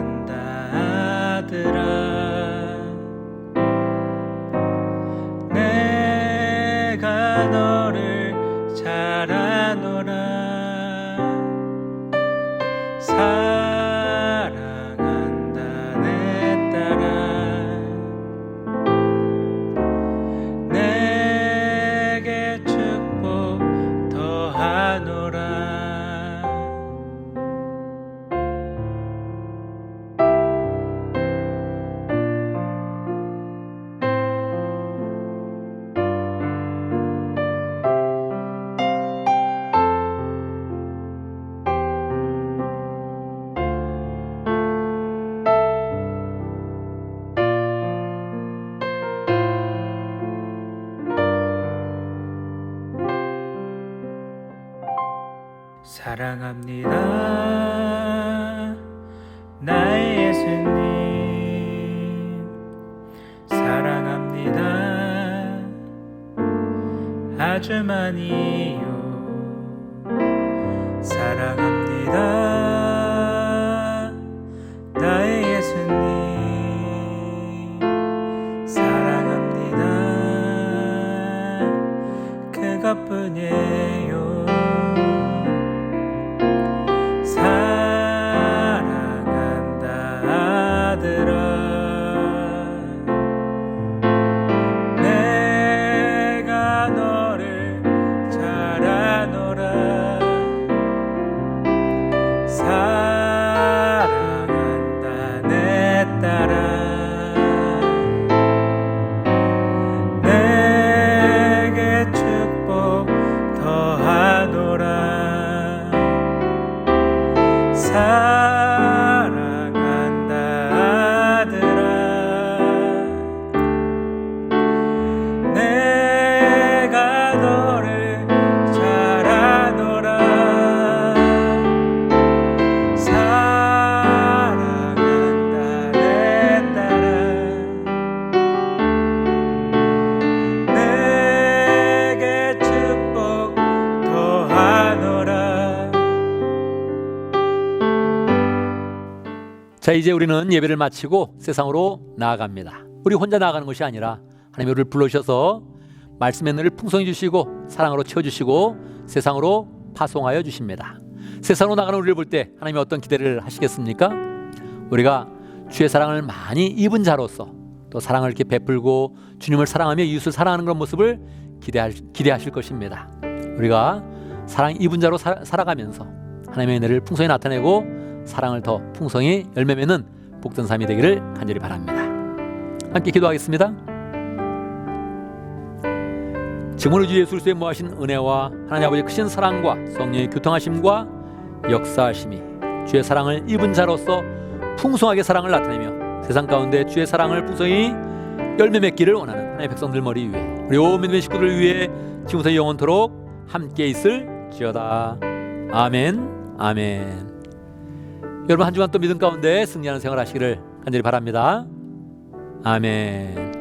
아들아 내가 너를 잘 아노라. 사랑한다 내 딸아 내게 축복 더하노라. 사랑합니다. 나의 예수님 사랑합니다. 아주 많이요 사랑합니다. 나의 예수님 사랑합니다. 그것뿐이에요. 사랑한다 아들아 내가 너를 잘 아노라. 사랑한다 내 딸아 내게 축복 더하노라. 사랑한다 아들아 내가 너를 잘 아노라. 사랑한다 내 딸아 내게 축복 더하노라. 자, 이제 우리는 예배를 마치고 세상으로 나아갑니다. 우리 혼자 나아가는 것이 아니라 하나님이 우리를 불러주셔서 말씀의 은혜를 풍성히 주시고 사랑으로 채워주시고 세상으로 파송하여 주십니다. 세상으로 나가는 우리를 볼 때 하나님이 어떤 기대를 하시겠습니까? 우리가 주의 사랑을 많이 입은 자로서 또 사랑을 이렇게 베풀고 주님을 사랑하며 이웃을 사랑하는 그런 모습을 기대하실 것입니다. 우리가 사랑 입은 자로 살아가면서 하나님의 은혜를 풍성히 나타내고 사랑을 더 풍성히 열매 맺는 복된 삶이 되기를 간절히 바랍니다. 함께 기도하겠습니다. 지금 우리 주 예수 그리스도의 모하신 은혜와 하나님 아버지의 크신 사랑과 성령의 교통하심과 역사하심이 주의 사랑을 입은 자로서 풍성하게 사랑을 나타내며 세상 가운데 주의 사랑을 풍성히 열매 맺기를 원하는 하나님의 백성들 머리 위에 우리 온 믿음의 식구들을 위해 지금부터 영원토록 함께 있을지어다. 아멘 아멘. 여러분 한 주간 또 믿음 가운데 승리하는 생활 하시기를 간절히 바랍니다. 아멘.